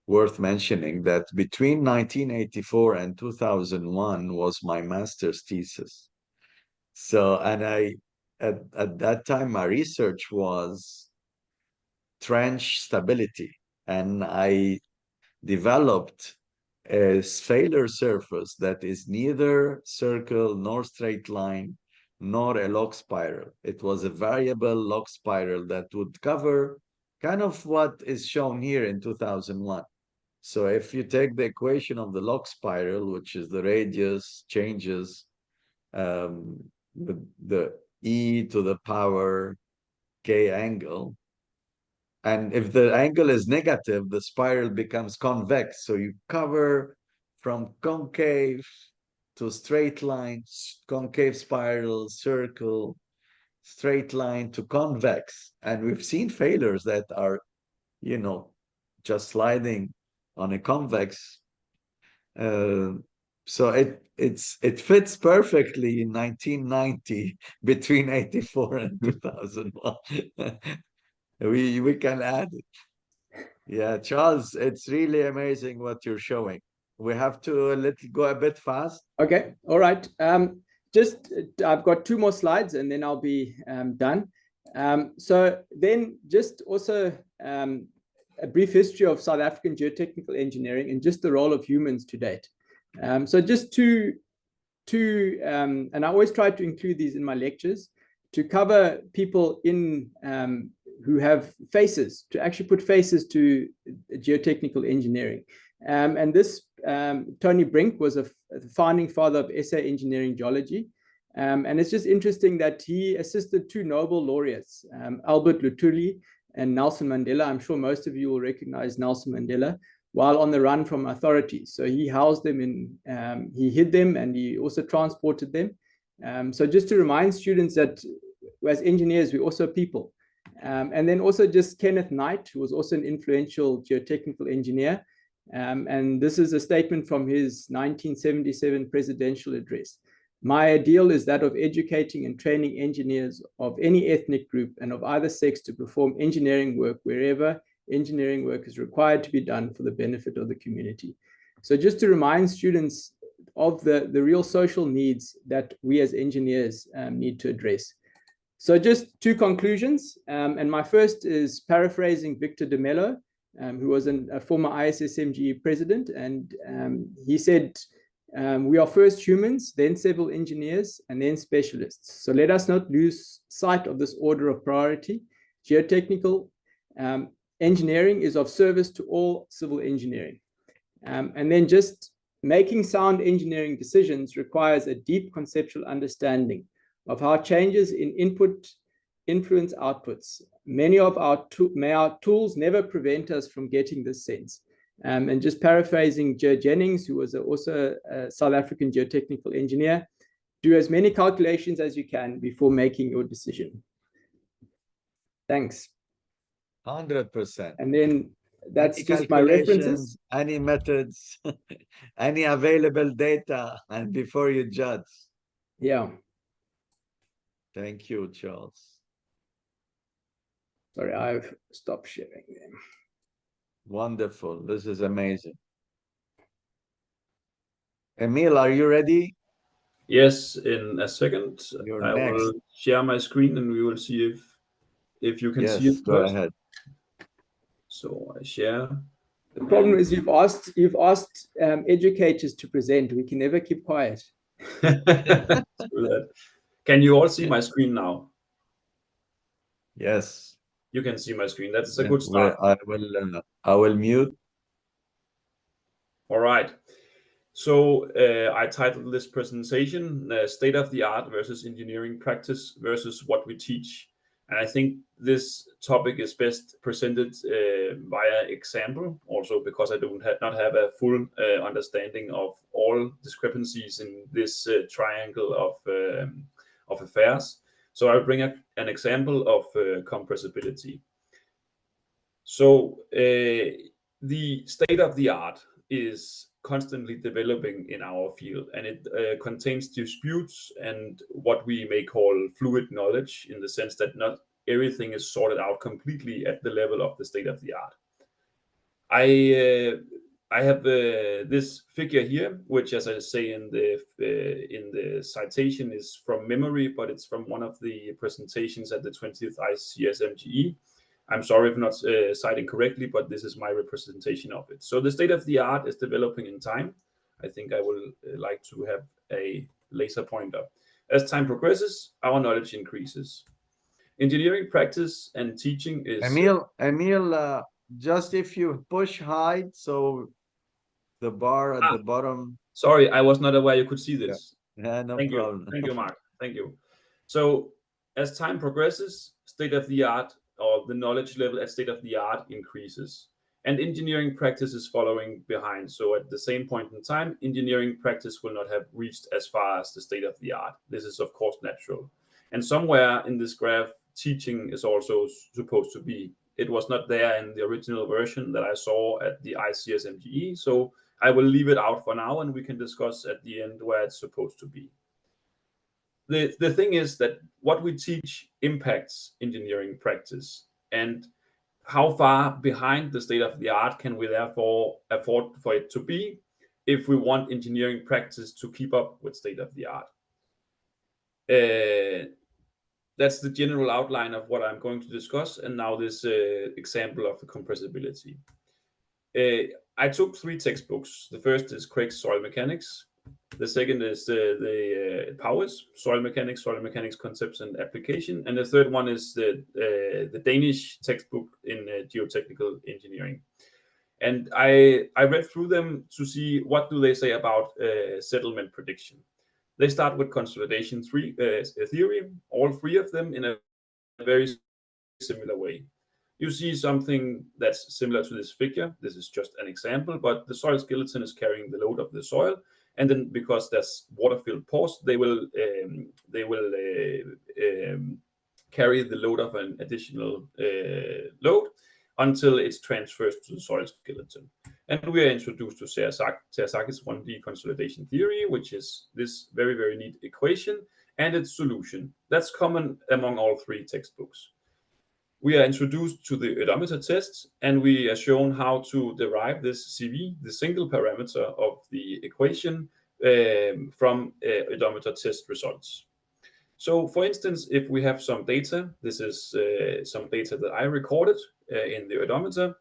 worth mentioning, that between 1984 and 2001 was my master's thesis. So, and at that time, my research was trench stability, and I developed a failure surface that is neither circle nor straight line nor a log spiral. It was a variable log spiral that would cover kind of what is shown here in 2001. So if you take the equation of the log spiral, which is the radius changes the e to the power k angle, and if the angle is negative, the spiral becomes convex. So you cover from concave to straight line, concave spiral, circle, straight line to convex. And we've seen failures that are, just sliding on a convex. So it fits perfectly in 1990 between 84 and 2001. We can add it. Yeah, Charles, it's really amazing what you're showing. We have to go a bit fast. Okay, all right. I've got 2 more slides and then I'll be done. So then just also a brief history of South African geotechnical engineering and just the role of humans to date. So just and I always try to include these in my lectures, to cover people in who have faces, to actually put faces to geotechnical engineering. And this, Tony Brink was a founding father of SA Engineering Geology. And it's just interesting that he assisted two Nobel laureates, Albert Luthuli and Nelson Mandela. I'm sure most of you will recognize Nelson Mandela, while on the run from authorities. So he housed them in, he hid them, and he also transported them. So just to remind students that as engineers, we're also people. And then also just Kenneth Knight, who was also an influential geotechnical engineer. And this is a statement from his 1977 presidential address. My ideal is that of educating and training engineers of any ethnic group and of either sex to perform engineering work wherever engineering work is required to be done for the benefit of the community. So just to remind students of the real social needs that we as engineers need to address. So just two conclusions. And my first is paraphrasing Victor de Mello, who was a former ISSMGE president. And he said, we are first humans, then civil engineers, and then specialists. So let us not lose sight of this order of priority. Geotechnical engineering is of service to all civil engineering. And then just making sound engineering decisions requires a deep conceptual understanding of how changes in input influence outputs. Many of our tools never prevent us from getting this sense. And just paraphrasing Joe Jennings, who was also a South African geotechnical engineer, do as many calculations as you can before making your decision. Thanks. 100%. And then that's Any just my references. calculations, any methods, any available data, and before you judge. Yeah. Thank you, Charles. Sorry, I've stopped sharing them. Wonderful. This is amazing. Emil, are you ready? Yes, in a second. You're I next. will share my screen and we will see if you can see Yes, it go first. ahead. So I share. The problem is you've asked educators to present. We can never keep quiet. Can you all see my screen now? Yes. You can see my screen. That's a good start. I will mute. All right. So I titled this presentation, State of the Art versus Engineering Practice versus What We Teach. And I think this topic is best presented via example, also because I do not have a full understanding of all discrepancies in this triangle of affairs. So I'll bring up an example of compressibility. So the state of the art is constantly developing in our field, and it contains disputes and what we may call fluid knowledge, in the sense that not everything is sorted out completely at the level of the state of the art. I have this figure here, which, as I say in the citation, is from memory, but it's from one of the presentations at the 20th ISSMGE. I'm sorry if not citing correctly, but this is my representation of it. So the state of the art is developing in time. I think I will like to have a laser pointer. As time progresses, our knowledge increases. Engineering practice and teaching is... Emil, just if you push hide, so the bar at the bottom. Sorry, I was not aware you could see this. Yeah, no Thank problem. you. Thank you, Mark. Thank you. So as time progresses, state of the art, or the knowledge level at state of the art, increases. And engineering practice is following behind. So at the same point in time, engineering practice will not have reached as far as the state of the art. This is, of course, natural. And somewhere in this graph, teaching is also supposed to be. It was not there in the original version that I saw at the ISSMGE. So I will leave it out for now, and we can discuss at the end where it's supposed to be. The thing is that what we teach impacts engineering practice, and how far behind the state of the art can we therefore afford for it to be if we want engineering practice to keep up with state of the art. that's the general outline of what I'm going to discuss, and now this example of the compressibility. I took 3 textbooks. The first is Craig's Soil Mechanics. The second is the Powers, Soil Mechanics Concepts and Application. And the third one is the Danish textbook in geotechnical engineering. And I read through them to see what do they say about settlement prediction. They start with consolidation theory, all 3 of them in a very similar way. You see something that's similar to this figure. This is just an example, but the soil skeleton is carrying the load of the soil, and then because there's water-filled pores, they will carry the load of an additional load until it's transferred to the soil skeleton. And we are introduced to Terzaki's 1D consolidation theory, which is this very, very neat equation and its solution. That's common among all 3 textbooks. We are introduced to the odometer tests, and we are shown how to derive this CV, the single parameter of the equation, from odometer test results. So, for instance, if we have some data, this is some data that I recorded in the odometer,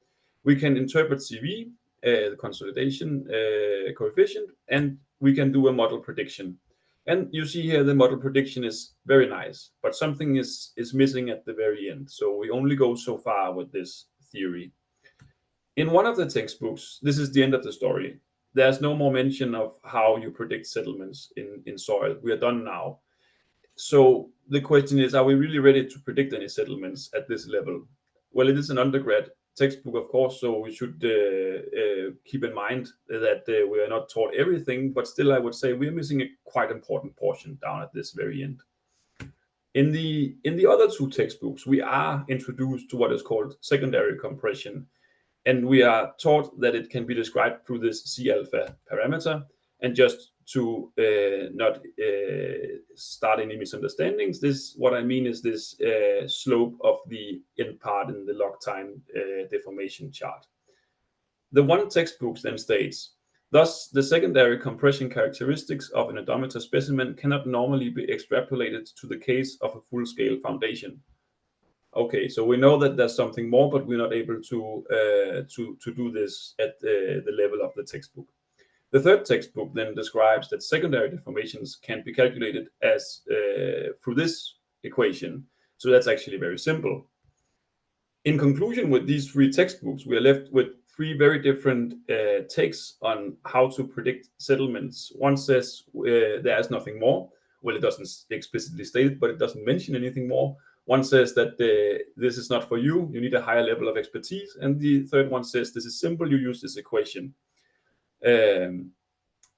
we can interpret CV, the consolidation coefficient, and we can do a model prediction. And you see here the model prediction is very nice, but something is missing at the very end. So we only go so far with this theory. In one of the textbooks, this is the end of the story. There's no more mention of how you predict settlements in soil. We are done now. So the question is, are we really ready to predict any settlements at this level? Well, it is an undergrad textbook, of course, so we should keep in mind that we are not taught everything, but still I would say we're missing a quite important portion down at this very end. In the other 2 textbooks, we are introduced to what is called secondary compression, and we are taught that it can be described through this C alpha parameter. And just to not start any misunderstandings, what I mean is this slope of the end part in the log time deformation chart. The one textbook then states, thus the secondary compression characteristics of an odometer specimen cannot normally be extrapolated to the case of a full-scale foundation. Okay, so we know that there's something more, but we're not able to do this at the level of the textbook. The third textbook then describes that secondary deformations can be calculated as through this equation. So that's actually very simple. In conclusion, with these 3 textbooks, we are left with 3 very different takes on how to predict settlements. One says there is nothing more. Well, it doesn't explicitly state it, but it doesn't mention anything more. One says that this is not for you. You need a higher level of expertise. And the third one says this is simple. You use this equation.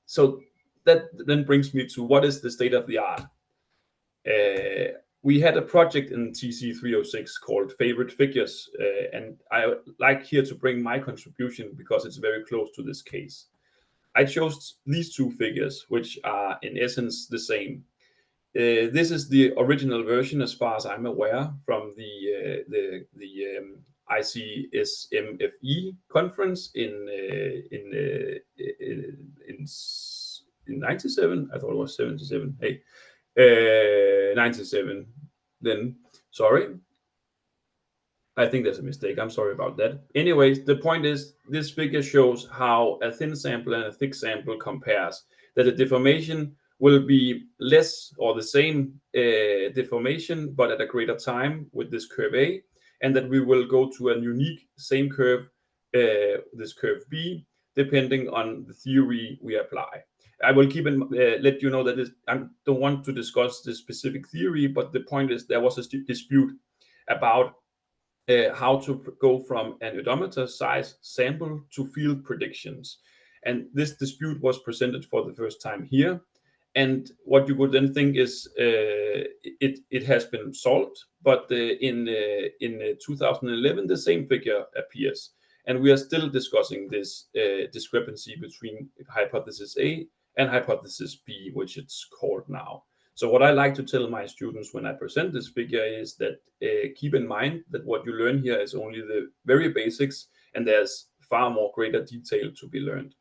So that then brings me to what is the state of the art. We had a project in TC306 called Favorite Figures, and I like here to bring my contribution because it's very close to this case. I chose these 2 figures, which are in essence the same. This is the original version, as far as I'm aware, from the ISSMGE conference in 97. I thought it was 77. Hey, 97. Then sorry, I think there's a mistake. I'm sorry about that. Anyways, the point is this figure shows how a thin sample and a thick sample compares. That the deformation will be less or the same deformation, but at a greater time with this curve A, and that we will go to a unique same curve, this curve B, depending on the theory we apply. I will let you know that I don't want to discuss the specific theory, but the point is there was a dispute about how to go from an odometer size sample to field predictions. And this dispute was presented for the first time here. And what you would then think is it has been solved, but in 2011 the same figure appears, and we are still discussing this discrepancy between hypothesis A and hypothesis B, which it's called now. So what I like to tell my students when I present this figure is that keep in mind that what you learn here is only the very basics, and there's far more greater detail to be learned.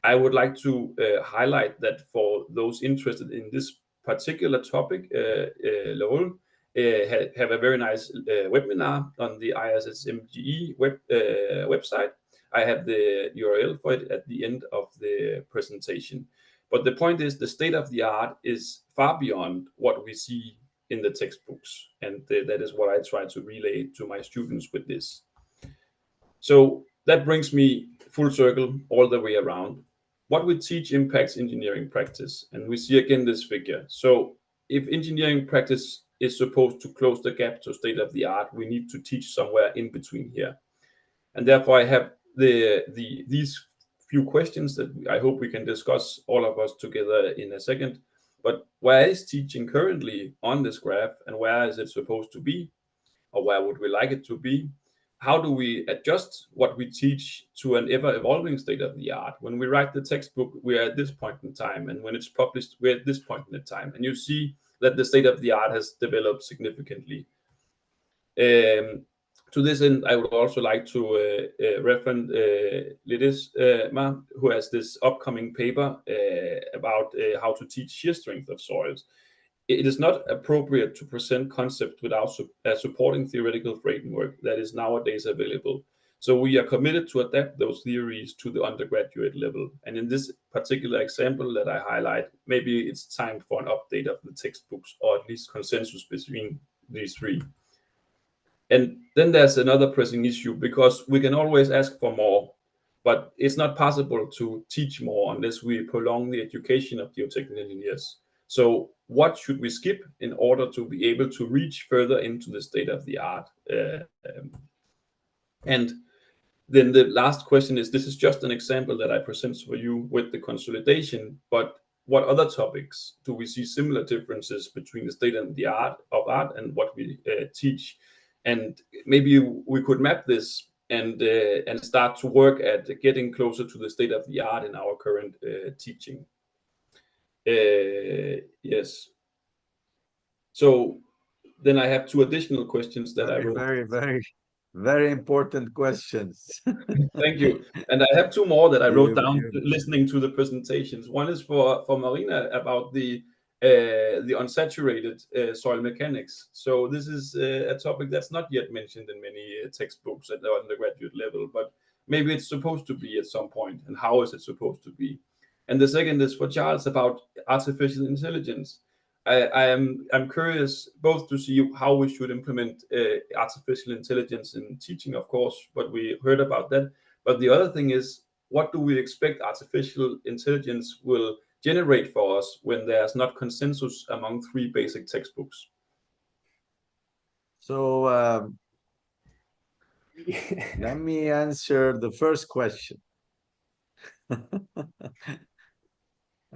I would like to highlight that for those interested in this particular topic, Lowell, have a very nice webinar on the ISSMGE website. I have the URL for it at the end of the presentation. But the point is, the state of the art is far beyond what we see in the textbooks, and that is what I try to relay to my students with this. So that brings me full circle all the way around. What we teach impacts engineering practice, and we see again this figure. So if engineering practice is supposed to close the gap to state of the art, we need to teach somewhere in between here. And therefore I have these few questions that I hope we can discuss all of us together in a second. But where is teaching currently on this graph, and where is it supposed to be, or where would we like it to be? How do we adjust what we teach to an ever-evolving state of the art? When we write the textbook, we are at this point in time, and when it's published, we're at this point in time. And you see that the state of the art has developed significantly. To this end, I would also like to reference Ledesma, who has this upcoming paper about how to teach shear strength of soils. It is not appropriate to present concepts without a supporting theoretical framework that is nowadays available. So we are committed to adapt those theories to the undergraduate level. And in this particular example that I highlight, maybe it's time for an update of the textbooks, or at least consensus between these three. And then there's another pressing issue, because we can always ask for more, but it's not possible to teach more unless we prolong the education of geotechnical engineers. So what should we skip in order to be able to reach further into the state of the art? And then the last question is, this is just an example that I present for you with the consolidation, but what other topics do we see similar differences between the state of the art and what we teach? And maybe we could map this and start to work at getting closer to the state of the art in our current teaching. Yes. So then I have two additional questions that I wrote. Very important questions. Thank you. And I have two more that I wrote down listening to the presentations. One is for Marina about the unsaturated soil mechanics. So this is a topic that's not yet mentioned in many textbooks at the undergraduate level, but maybe it's supposed to be at some point, and how is it supposed to be? And the second is for Charles about artificial intelligence. I'm curious both to see how we should implement artificial intelligence in teaching, of course, but we heard about that. But the other thing is, what do we expect artificial intelligence will generate for us when there's not consensus among three basic textbooks? So let me answer the first question.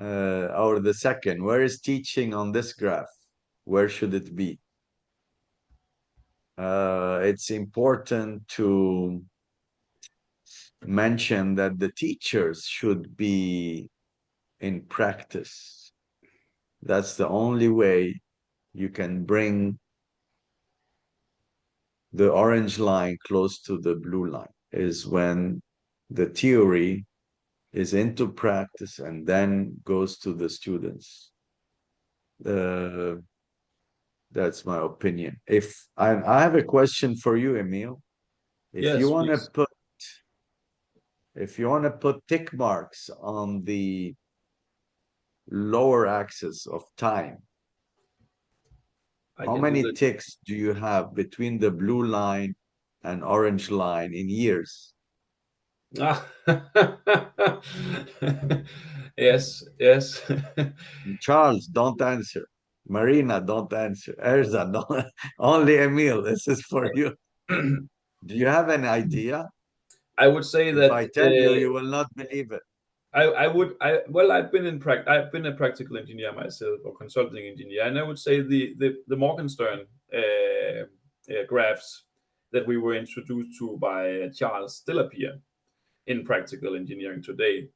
Or the second, where is teaching on this graph? Where should it be? It's important to mention that the teachers should be in practice. That's the only way you can bring the orange line close to the blue line, is when the theory is into practice and then goes to the students. That's my opinion. If I have a question for you, Emil. If you want to put tick marks on the lower axis of time, how many ticks do you have between the blue line and orange line in years? Yes. Charles, don't answer. Marina, don't answer. Ezra, don't. Only Emil, this is for you. Do you have an idea? I would say that if I tell you, you will not believe it. Well, I've been a practical engineer myself, or consulting engineer, and I would say the Morgenstern graphs that we were introduced to by Charles still appear in practical engineering today.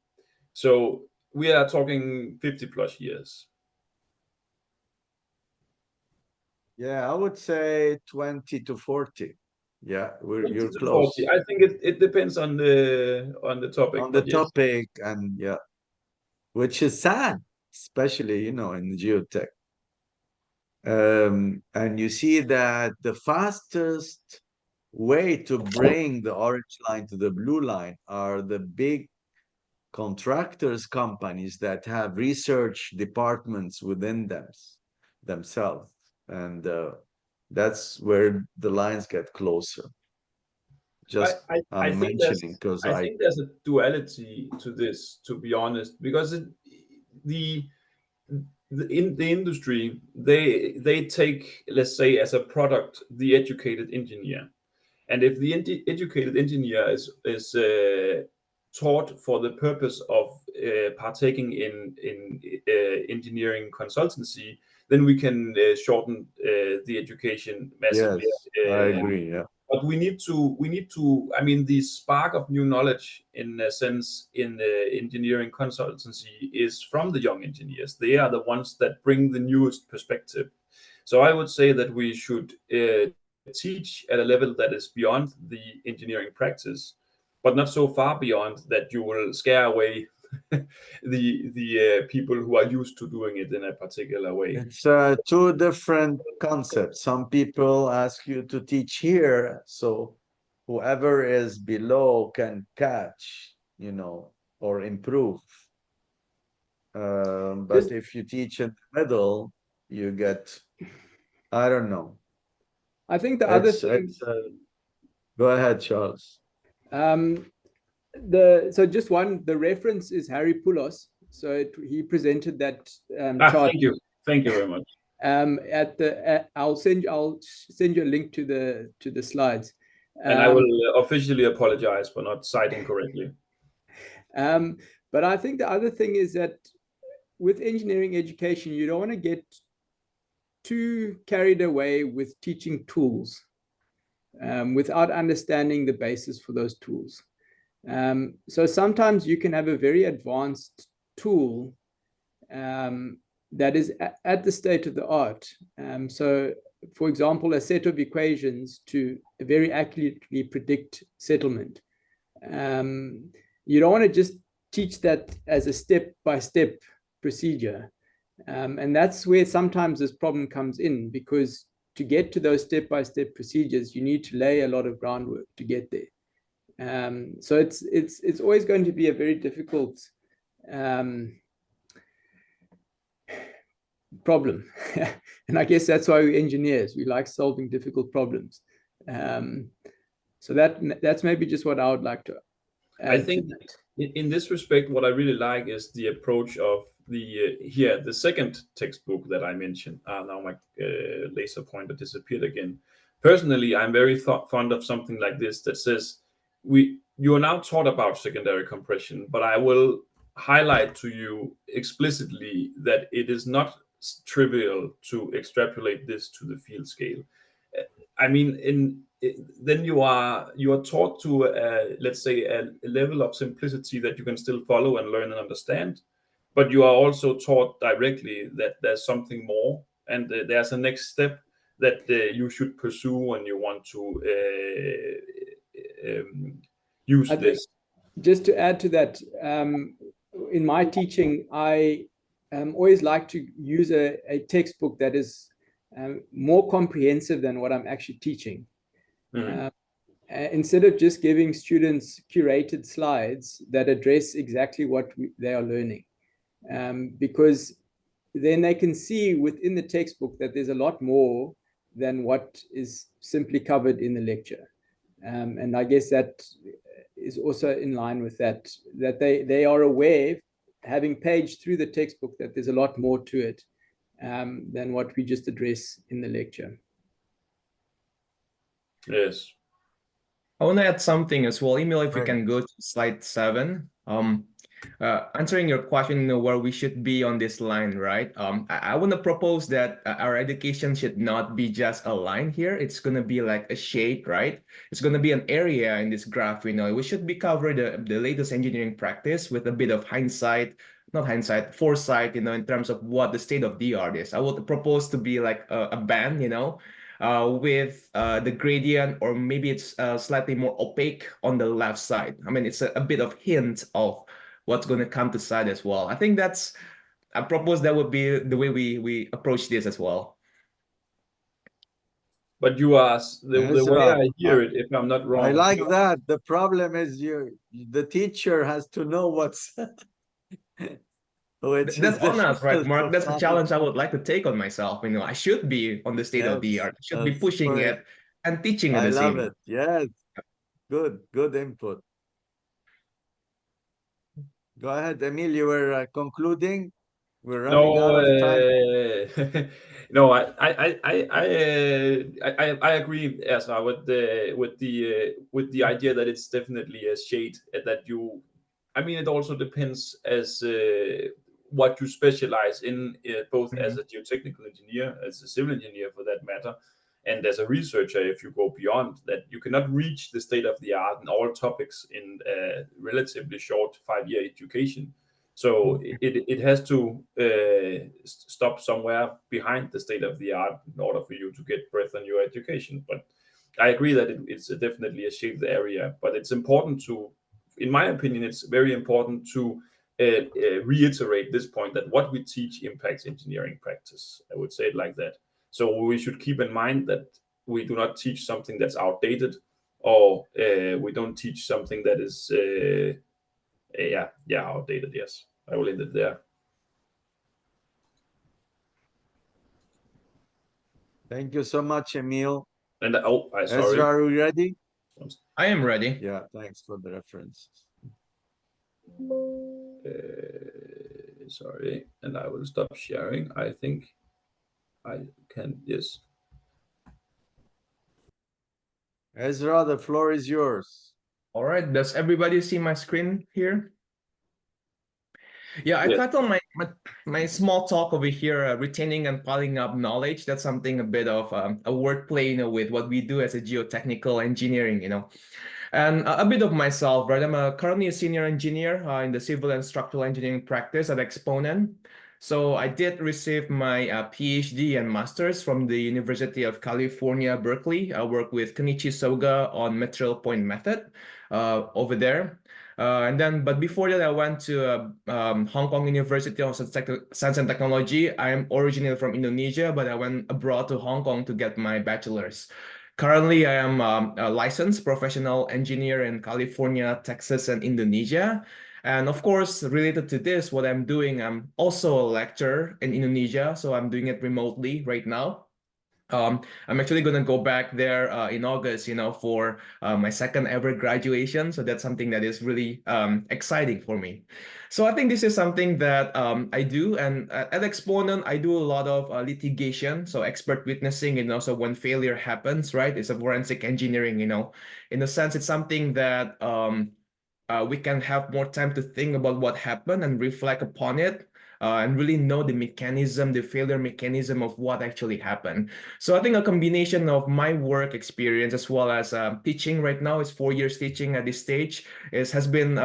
So we are talking 50 plus years. Yeah, I would say 20 to 40. Yeah, you're close. 40. I think it depends on the topic. On the topic, and yeah, which is sad, especially in geotech. And you see that the fastest way to bring the orange line to the blue line are the big contractors companies that have research departments within themselves. And that's where the lines get closer. Just I I'm think mentioning because I think there's a duality to this, to be honest, because the in the industry they take, let's say, as a product the educated engineer, and if the educated engineer is taught for the purpose of partaking in engineering consultancy, then we can shorten the education massively. yes, I agree. Yeah. But we need to, I mean, the spark of new knowledge, in a sense, in engineering consultancy is from the young engineers. They are the ones that bring the newest perspective. So I would say that we should teach at a level that is beyond the engineering practice, but not so far beyond that you will scare away the people who are used to doing it in a particular way. It's two different concepts. Some people ask you to teach here, so whoever is below can catch, or improve. But Just if you teach in the middle, you get, I don't know. I think the other It's thing, go ahead, Charles. so just the reference is Harry Poulos. So he presented that chart. Thank you very much. I'll send you a link to the slides. And I will officially apologize for not citing correctly. But I think the other thing is that with engineering education, you don't want to get too carried away with teaching tools without understanding the basis for those tools. So sometimes you can have a very advanced tool that is at the state of the art. So, for example, a set of equations to very accurately predict settlement. You don't want to just teach that as a step-by-step procedure. And that's where sometimes this problem comes in, because to get to those step-by-step procedures, you need to lay a lot of groundwork to get there. So it's always going to be a very difficult problem. And I guess that's why we're engineers. We like solving difficult problems. So that's maybe just what I would like to add. I think in this respect, what I really like is the approach of the second textbook that I mentioned. Now my laser pointer disappeared again. Personally, I'm very fond of something like this that says, you are now taught about secondary compression, but I will highlight to you explicitly that it is not trivial to extrapolate this to the field scale. I mean, then you are taught to let's say a level of simplicity that you can still follow and learn and understand, but you are also taught directly that there's something more, and there's a next step that you should pursue when you want to use this. Just to add to that, in my teaching, I always like to use a textbook that is more comprehensive than what I'm actually teaching. Instead of just giving students curated slides that address exactly what they are learning, because then they can see within the textbook that there's a lot more than what is simply covered in the lecture. And I guess that is also in line with that they are aware, having paged through the textbook, that there's a lot more to it than what we just address in the lecture. Yes. I want to add something as well. Emil, if you can go to slide 7. Answering your question, where we should be on this line, right? I want to propose that our education should not be just a line here. It's going to be like a shade, right? It's going to be an area in this graph. We should be covered the latest engineering practice with a bit of foresight, in terms of what the state of the art is. I would propose to be like a band, with the gradient, or maybe it's slightly more opaque on the left side. I mean, it's a bit of hint of what's going to come to side as well. I think I propose that would be the way we approach this as well. but you are the way Ezra, I hear it, if I'm not wrong. I like that. The problem is the teacher has to know what's which is That's on us, right, difficult to Mark? That's the find. challenge I would like to take on myself. You know, I should be on the state of the Yes, art. I should be that's pushing correct. it and teaching at I the love same. it. Yes, good input. Go ahead, Emil. You were concluding. We're running out No, of time. no, I agree, Ezra, with the idea that it's definitely a shade that you. I mean, it also depends as what you specialize in, both as Mhm. a geotechnical engineer, as a civil engineer for that matter, and as a researcher. If you go beyond that, you cannot reach the state of the art in all topics in a relatively short 5-year education. So it has to stop somewhere behind the state of the art in order for you to get breadth on your education. But I agree that it's definitely a shaded area. But it's important to, in my opinion, it's very important to reiterate this point that what we teach impacts engineering practice. I would say it like that. So we should keep in mind that we do not teach something that's outdated, or we don't teach something that is outdated. Yes, I will end it there. Thank you so much, Emil. And I sorry. Ezra, are we ready? I am ready. Yeah, thanks for the reference. Sorry, and I will stop sharing. I think I can. Yes. Ezra, the floor is yours. All right. Does everybody see my screen here? Yeah, I Yes. titled my small talk over here, retaining and piling up knowledge. That's something a bit of a wordplay, you know, with what we do as a geotechnical engineering, you know. And a bit of myself, right? I'm currently a senior engineer in the civil and structural engineering practice at Exponent. So I did receive my PhD and master's from the University of California, Berkeley. I work with Kenichi Soga on material point method over there. But before that, I went to Hong Kong University of Science and Technology. I'm originally from Indonesia, but I went abroad to Hong Kong to get my bachelor's. Currently, I am a licensed professional engineer in California, Texas, and Indonesia. And of course, related to this, what I'm doing, I'm also a lecturer in Indonesia. So I'm doing it remotely right now. I'm actually going to go back there in August, you know, for my second ever graduation. So that's something that is really exciting for me. So I think this is something that I do. And at Exponent, I do a lot of litigation. So expert witnessing, and also when failure happens, right? It's a forensic engineering, you know, in a sense, it's something that we can have more time to think about what happened and reflect upon it. And really know the mechanism, the failure mechanism of what actually happened. So I think a combination of my work experience as well as teaching right now, is 4 years teaching at this stage, has been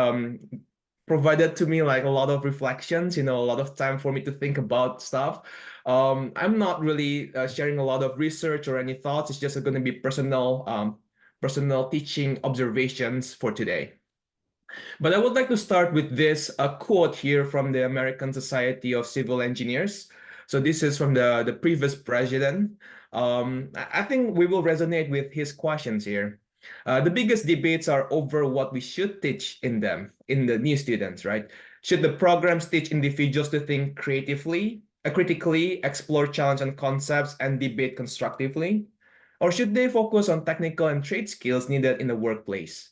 provided to me like a lot of reflections, you know, a lot of time for me to think about stuff. I'm not really sharing a lot of research or any thoughts. It's just going to be personal teaching observations for today. But I would like to start with this quote here from the American Society of Civil Engineers. So this is from the previous president. I think we will resonate with his questions here. The biggest debates are over what we should teach in the new students, right? Should the programs teach individuals to think creatively, critically, explore challenging concepts, and debate constructively? Or should they focus on technical and trade skills needed in the workplace?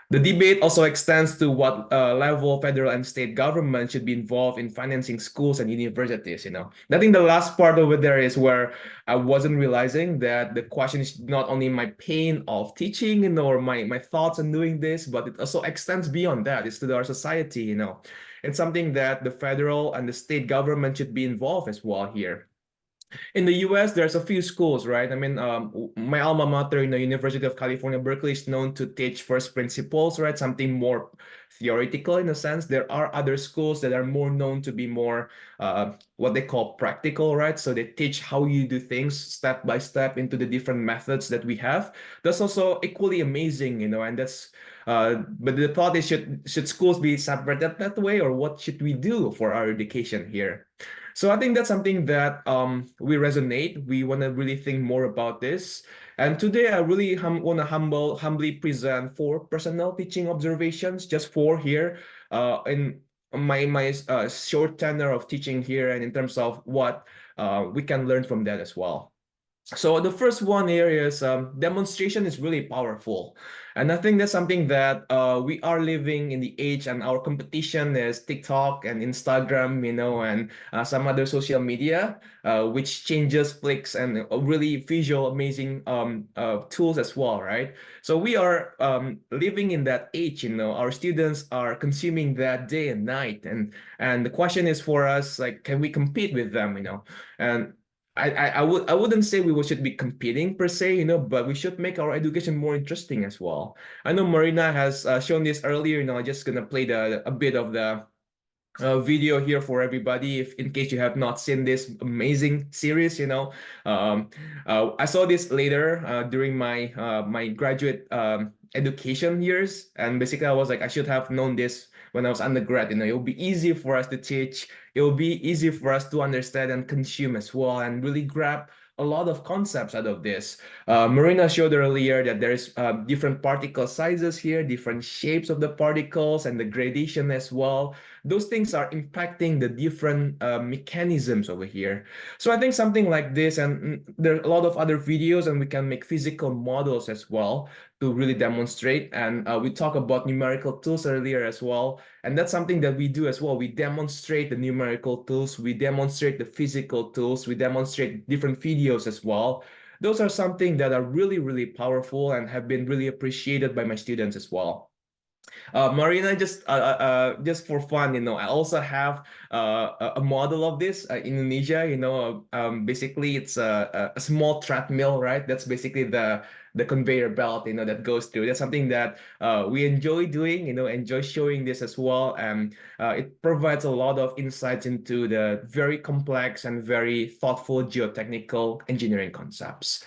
The debate also extends to what level federal and state government should be involved in financing schools and universities, you know. I think the last part over there is where I wasn't realizing that the question is not only my pain of teaching, you know, or my thoughts on doing this, but it also extends beyond that. It's to our society, you know. It's something that the federal and the state government should be involved as well here. In the US, there's a few schools, right? I mean, my alma mater in the University of California, Berkeley, is known to teach first principles, right? Something more theoretical in a sense. There are other schools that are more known to be more what they call practical, right? So they teach how you do things step by step into the different methods that we have. That's also equally amazing, you know, and that's but the thought is, should schools be separated that way, or what should we do for our education here? So I think that's something that we resonate. We want to really think more about this. And today I really want to humbly present 4 personal teaching observations, just 4 here in my short tenure of teaching here, and in terms of what we can learn from that as well. So the first one here is demonstration is really powerful. And I think that's something that we are living in the age, and our competition is TikTok and Instagram, you know, and some other social media, which changes flicks and really visual, amazing tools as well, right? So we are living in that age, you know, our students are consuming that day and night. And the question is for us, like, can we compete with them, you know? And I wouldn't say we should be competing per se, you know, but we should make our education more interesting as well. I know Marina has shown this earlier, you know. I'm just gonna play a bit of the video here for everybody, if in case you have not seen this amazing series, you know. I saw this later during my my graduate education years, and basically I was like, I should have known this when I was undergrad. You know, it will be easy for us to teach. It will be easy for us to understand and consume as well, and really grab a lot of concepts out of this. Marina showed earlier that there's different particle sizes here, different shapes of the particles, and the gradation as well. Those things are impacting the different mechanisms over here. So I think something like this, and there are a lot of other videos, and we can make physical models as well to really demonstrate. And we talked about numerical tools earlier as well. And that's something that we do as well. We demonstrate the numerical tools, we demonstrate the physical tools, we demonstrate different videos as well. Those are something that are really, really powerful and have been really appreciated by my students as well. Marina, just for fun, you know, I also have a model of this in Indonesia. You know, basically it's a small treadmill, right? That's basically the conveyor belt, you know, that goes through. That's something that we enjoy doing, you know, enjoy showing this as well. And it provides a lot of insights into the very complex and very thoughtful geotechnical engineering concepts.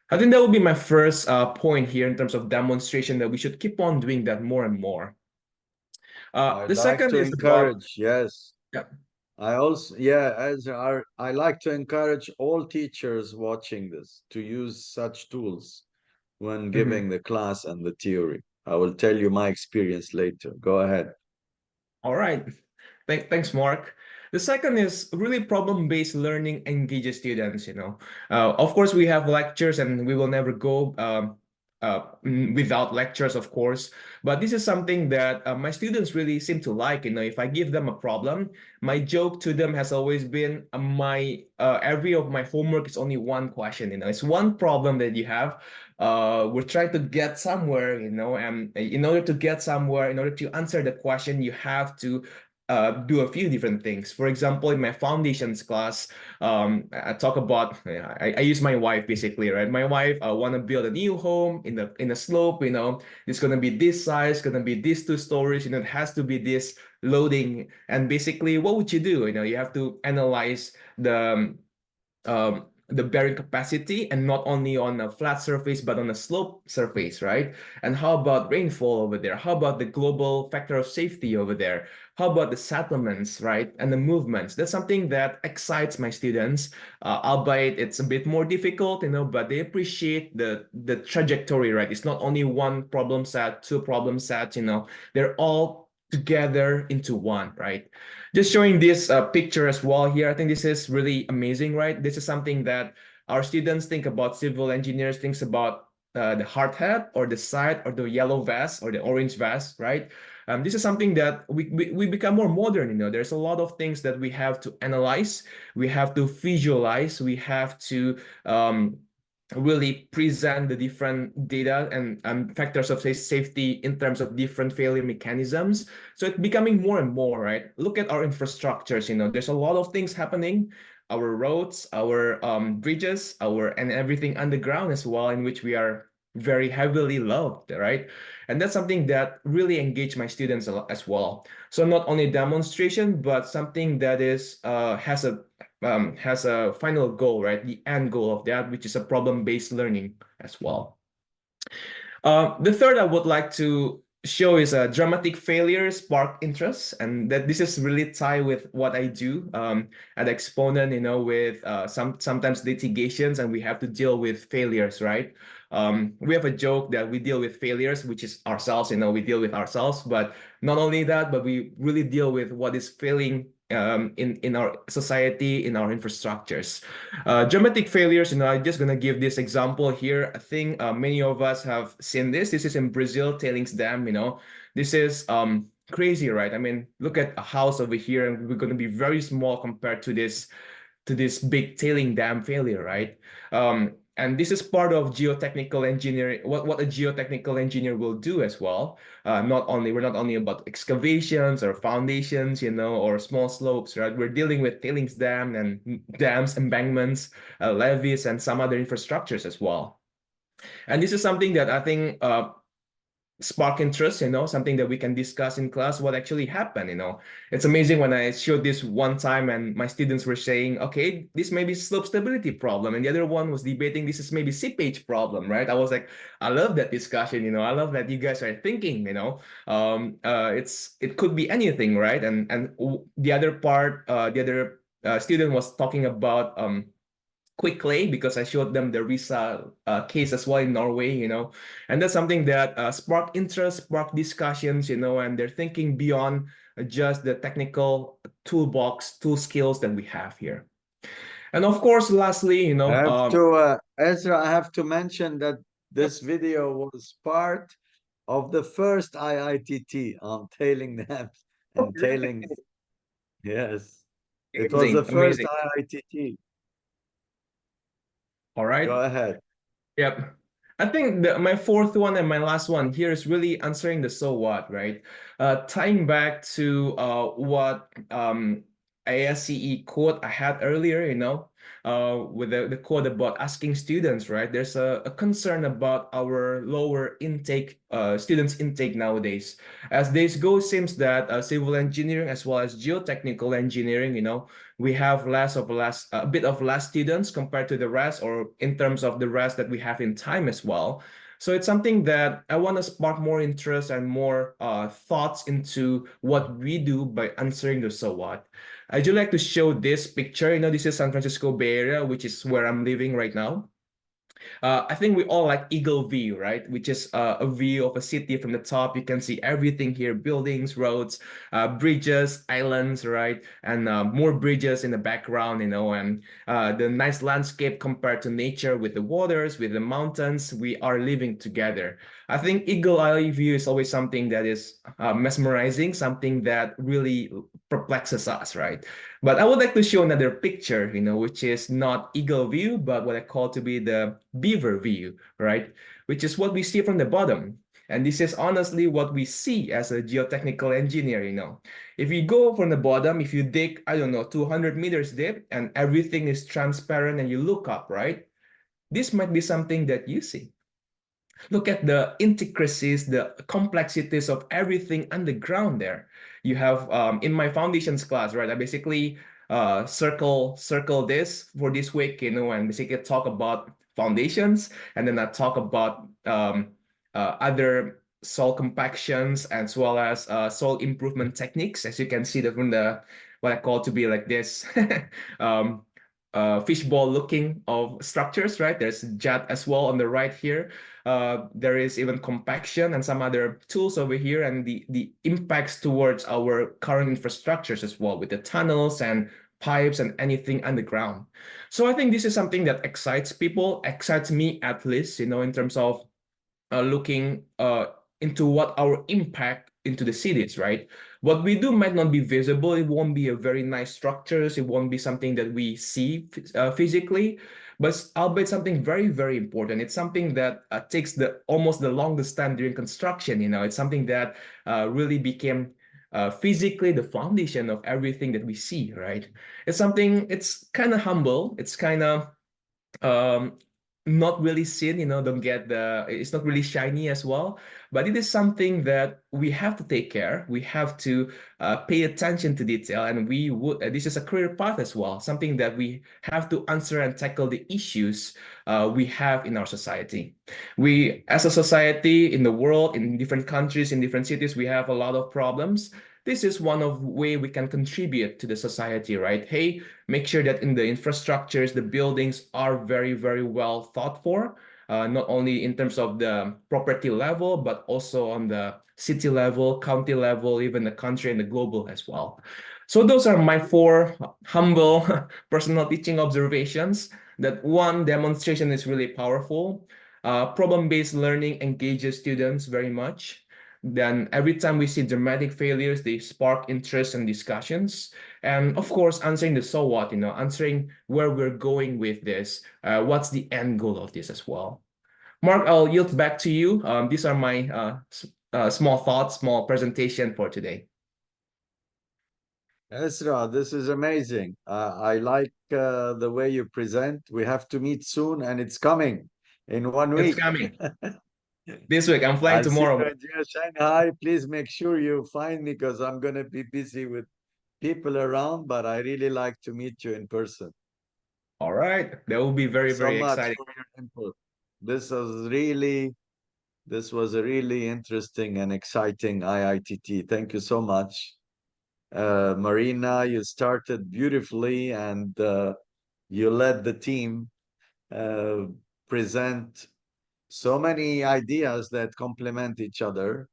I think that would be my first point here in terms of demonstration, that we should keep on doing that more and more. I'd The like second to is about, encourage, yes. yeah. I also, yeah, I like to encourage all teachers watching this to use such tools when giving the class and the theory. I will tell you my experience later. Go ahead. All right. Thanks, Mark. The second is really problem-based learning engages students, you know. Of course, we have lectures, and we will never go without lectures, of course. But this is something that my students really seem to like. You know, if I give them a problem, my joke to them has always been every of my homework is only one question. You know, it's one problem that you have. We're trying to get somewhere, you know, and in order to get somewhere, in order to answer the question, you have to do a few different things. For example, in my foundations class, I talk about, I use my wife basically, right? My wife want to build a new home in a slope, you know. It's gonna be this size, gonna be these 2 stories, you know. It has to be this loading, and basically, what would you do? You know, you have to analyze the bearing capacity, and not only on a flat surface but on a slope surface, right? And how about rainfall over there? How about the global factor of safety over there? How about the settlements, right? And the movements? That's something that excites my students, albeit it's a bit more difficult, you know, but they appreciate the trajectory, right? It's not only one problem set, 2 problem sets, you know. They're all together into one, right? Just showing this picture as well here. I think this is really amazing, right? This is something that our students think about. Civil engineers thinks about the hard hat or the side or the yellow vest or the orange vest, right? This is something that we become more modern, you know. There's a lot of things that we have to analyze, we have to visualize, we have to really present the different data and factors of safety in terms of different failure mechanisms. So it's becoming more and more, right? Look at our infrastructures, you know, there's a lot of things happening. Our roads, our bridges, and everything underground as well, in which we are very heavily loved, right? And that's something that really engaged my students a lot as well. So not only demonstration, but something that is has a final goal, right? The end goal of that, which is a problem-based learning as well. The third I would like to show is a dramatic failure spark interest, and that this is really tied with what I do at Exponent, with sometimes litigations, and we have to deal with failures, right? We have a joke that we deal with failures, which is ourselves, we deal with ourselves, but not only that, but we really deal with what is failing in our society, in our infrastructures. Dramatic failures, I'm just gonna give this example here. I think many of us have seen this. This is in Brazil, tailings dam, This is crazy, right? I mean, look at a house over here, and we're gonna be very small compared to this big tailing dam failure, right? And this is part of geotechnical engineering, what a geotechnical engineer will do as well. We're not only about excavations or foundations, or small slopes, right? We're dealing with tailings dams, embankments, levees, and some other infrastructures as well. And this is something that I think spark interest, something that we can discuss in class, what actually happened, It's amazing when I showed this one time and my students were saying, okay, this may be slope stability problem. And the other one was debating this is maybe seepage problem, right? I was like, I love that discussion, I love that you guys are thinking, it could be anything, right? And the other part, the other student was talking about quick clay, because I showed them the Risa case as well in Norway, and that's something that sparked interest, sparked discussions, and they're thinking beyond just the technical toolbox, tool skills that we have here. And of course, lastly, Ezra, I have to mention that this video was part of the first IITT on tailing dams and tailings. Yes, it was the first amazing. IITT. All right. Go ahead. Yep. I think my fourth one and my last one here is really answering the so what, right? Tying back to what ISSMGE quote I had earlier, with the quote about asking students, right? There's a concern about our lower intake, students' intake nowadays. As days go, seems that civil engineering as well as geotechnical engineering, we have a bit of less students compared to the rest, or in terms of the rest that we have in time as well. So it's something that I want to spark more interest and more thoughts into what we do by answering the so what. I'd like to show this picture. This is San Francisco Bay Area, which is where I'm living right now. I think we all like eagle view, right? Which is a view of a city from the top. You can see everything here: buildings, roads, bridges, islands, right? And more bridges in the background, and the nice landscape compared to nature with the waters, with the mountains. We are living together. I think eagle eye view is always something that is mesmerizing, something that really perplexes us, right? But I would like to show another picture, which is not eagle view, but what I call to be the beaver view, right? Which is what we see from the bottom. And this is honestly what we see as a geotechnical engineer, If you go from the bottom, if you dig, 200 meters deep and everything is transparent and you look up, right? This might be something that you see. Look at the intricacies, the complexities of everything underground there. You have, in my foundations class, right, I basically circle this for this week, and basically talk about foundations, and then I talk about other soil compactions as well as soil improvement techniques, as you can see that from the what I call to be like this fishbowl looking of structures, right? There's jet as well on the right here. There is even compaction and some other tools over here, and the impacts towards our current infrastructures as well, with the tunnels and pipes and anything underground. So I think this is something that excites people, excites me at least, in terms of looking into what our impact into the cities, right? What we do might not be visible. It won't be a very nice structures. It won't be something that we see physically, but albeit something very, very important. It's something that takes almost the longest time during construction. It's something that really became physically the foundation of everything that we see, right? It's kind of humble. It's kind of not really seen, don't get it's not really shiny as well. But it is something that we have to take care. We have to pay attention to detail, and we would. This is a career path as well, something that we have to answer and tackle the issues we have in our society. We, as a society in the world, in different countries, in different cities, we have a lot of problems. This is one of way we can contribute to the society, right? Hey, make sure that in the infrastructures, the buildings are very, very well thought for, not only in terms of the property level, but also on the city level, county level, even the country and the global as well. So those are my 4 humble personal teaching observations. That one, demonstration is really powerful. Problem-based learning engages students very much. Then every time we see dramatic failures, they spark interest and discussions. And of course, answering the so what, answering where we're going with this, what's the end goal of this as well. Mark, I'll yield back to you. These are my small thoughts, small presentation for today. Ezra, this is amazing. I like the way you present. We have to meet soon, and it's coming in 1 It's week. coming this week. I'm flying I'll see you tomorrow. in Shanghai. Please make sure you find me because I'm going to be busy with people around, but I really like to meet you in person. All right. That will be very, Thanks so very much exciting. for your input. This was a really interesting and exciting IITT. Thank you so much. Marina, you started beautifully and you led the team present so many ideas that complement each other.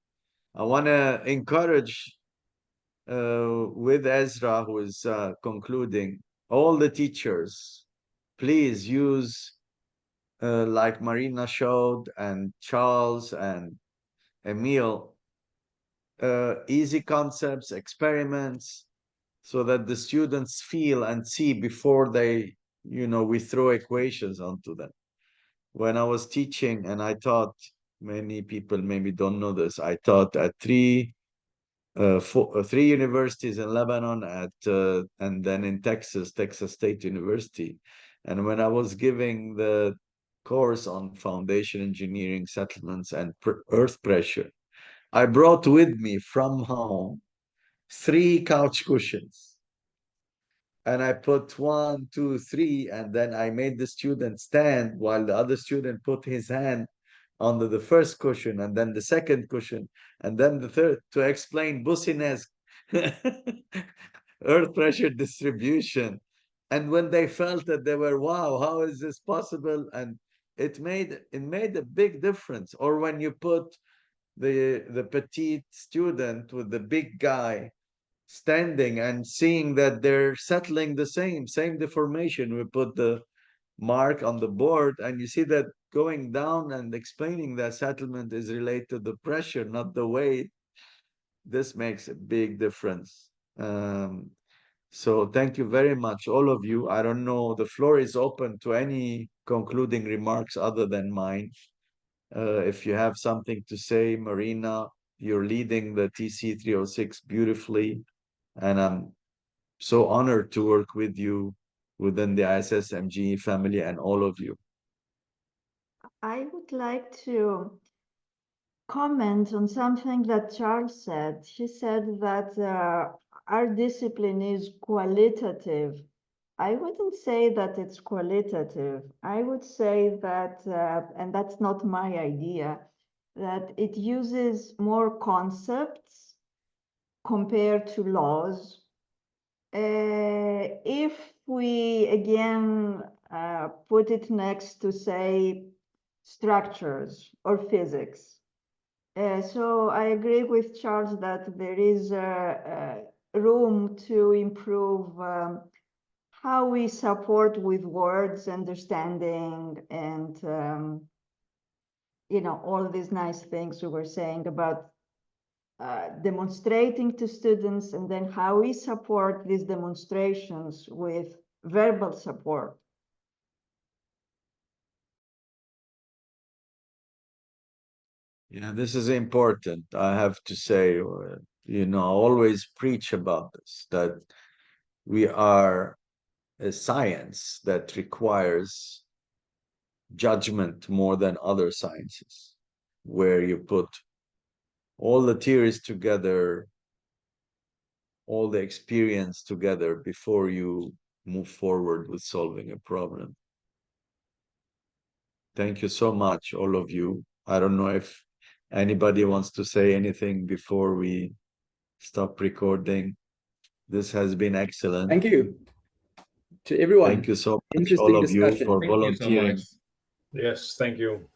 I want to encourage with Ezra, who is concluding, all the teachers, please use, like Marina showed, and Charles and Emil, easy concepts, experiments, so that the students feel and see before they, we throw equations onto them. When I was teaching, and I taught, many people maybe don't know this, I taught at three universities in Lebanon, and then in Texas State University. And when I was giving the course on foundation engineering, settlements, and earth pressure, I brought with me from home 3 couch cushions. And I put 1, 2, 3, and then I made the student stand while the other student put his hand on the first cushion, and then the second cushion, and then the third, to explain Bussinesq earth pressure distribution. And when they felt that, they were, wow, how is this possible? And it made a big difference. Or when you put the petite student with the big guy standing and seeing that they're settling the same deformation, we put the mark on the board, and you see that going down and explaining that settlement is related to the pressure, not the weight. This makes a big difference. So thank you very much, all of you. I don't know, the floor is open to any concluding remarks other than mine. If you have something to say, Marina, you're leading the TC306 beautifully, and I'm so honored to work with you within the ISSMGE family and all of you. I would like to comment on something that Charles said. He said that our discipline is qualitative. I wouldn't say that it's qualitative. I would say that, and that's not my idea, that it uses more concepts compared to laws. If we again put it next to, say, structures or physics. So I agree with Charles that there is room to improve how we support with words, understanding, and all these nice things we were saying about demonstrating to students, and then how we support these demonstrations with verbal support. Yeah, this is important. I have to say, I always preach about this, that we are a science that requires judgment more than other sciences, where you put all the theories together, all the experience together before you move forward with solving a problem. Thank you so much, all of you. I don't know if anybody wants to say anything before we stop recording. This has been excellent. Thank you to everyone. Thank you so much, Interesting all of you, discussion. for Thank you so much. volunteering. Yes, thank you.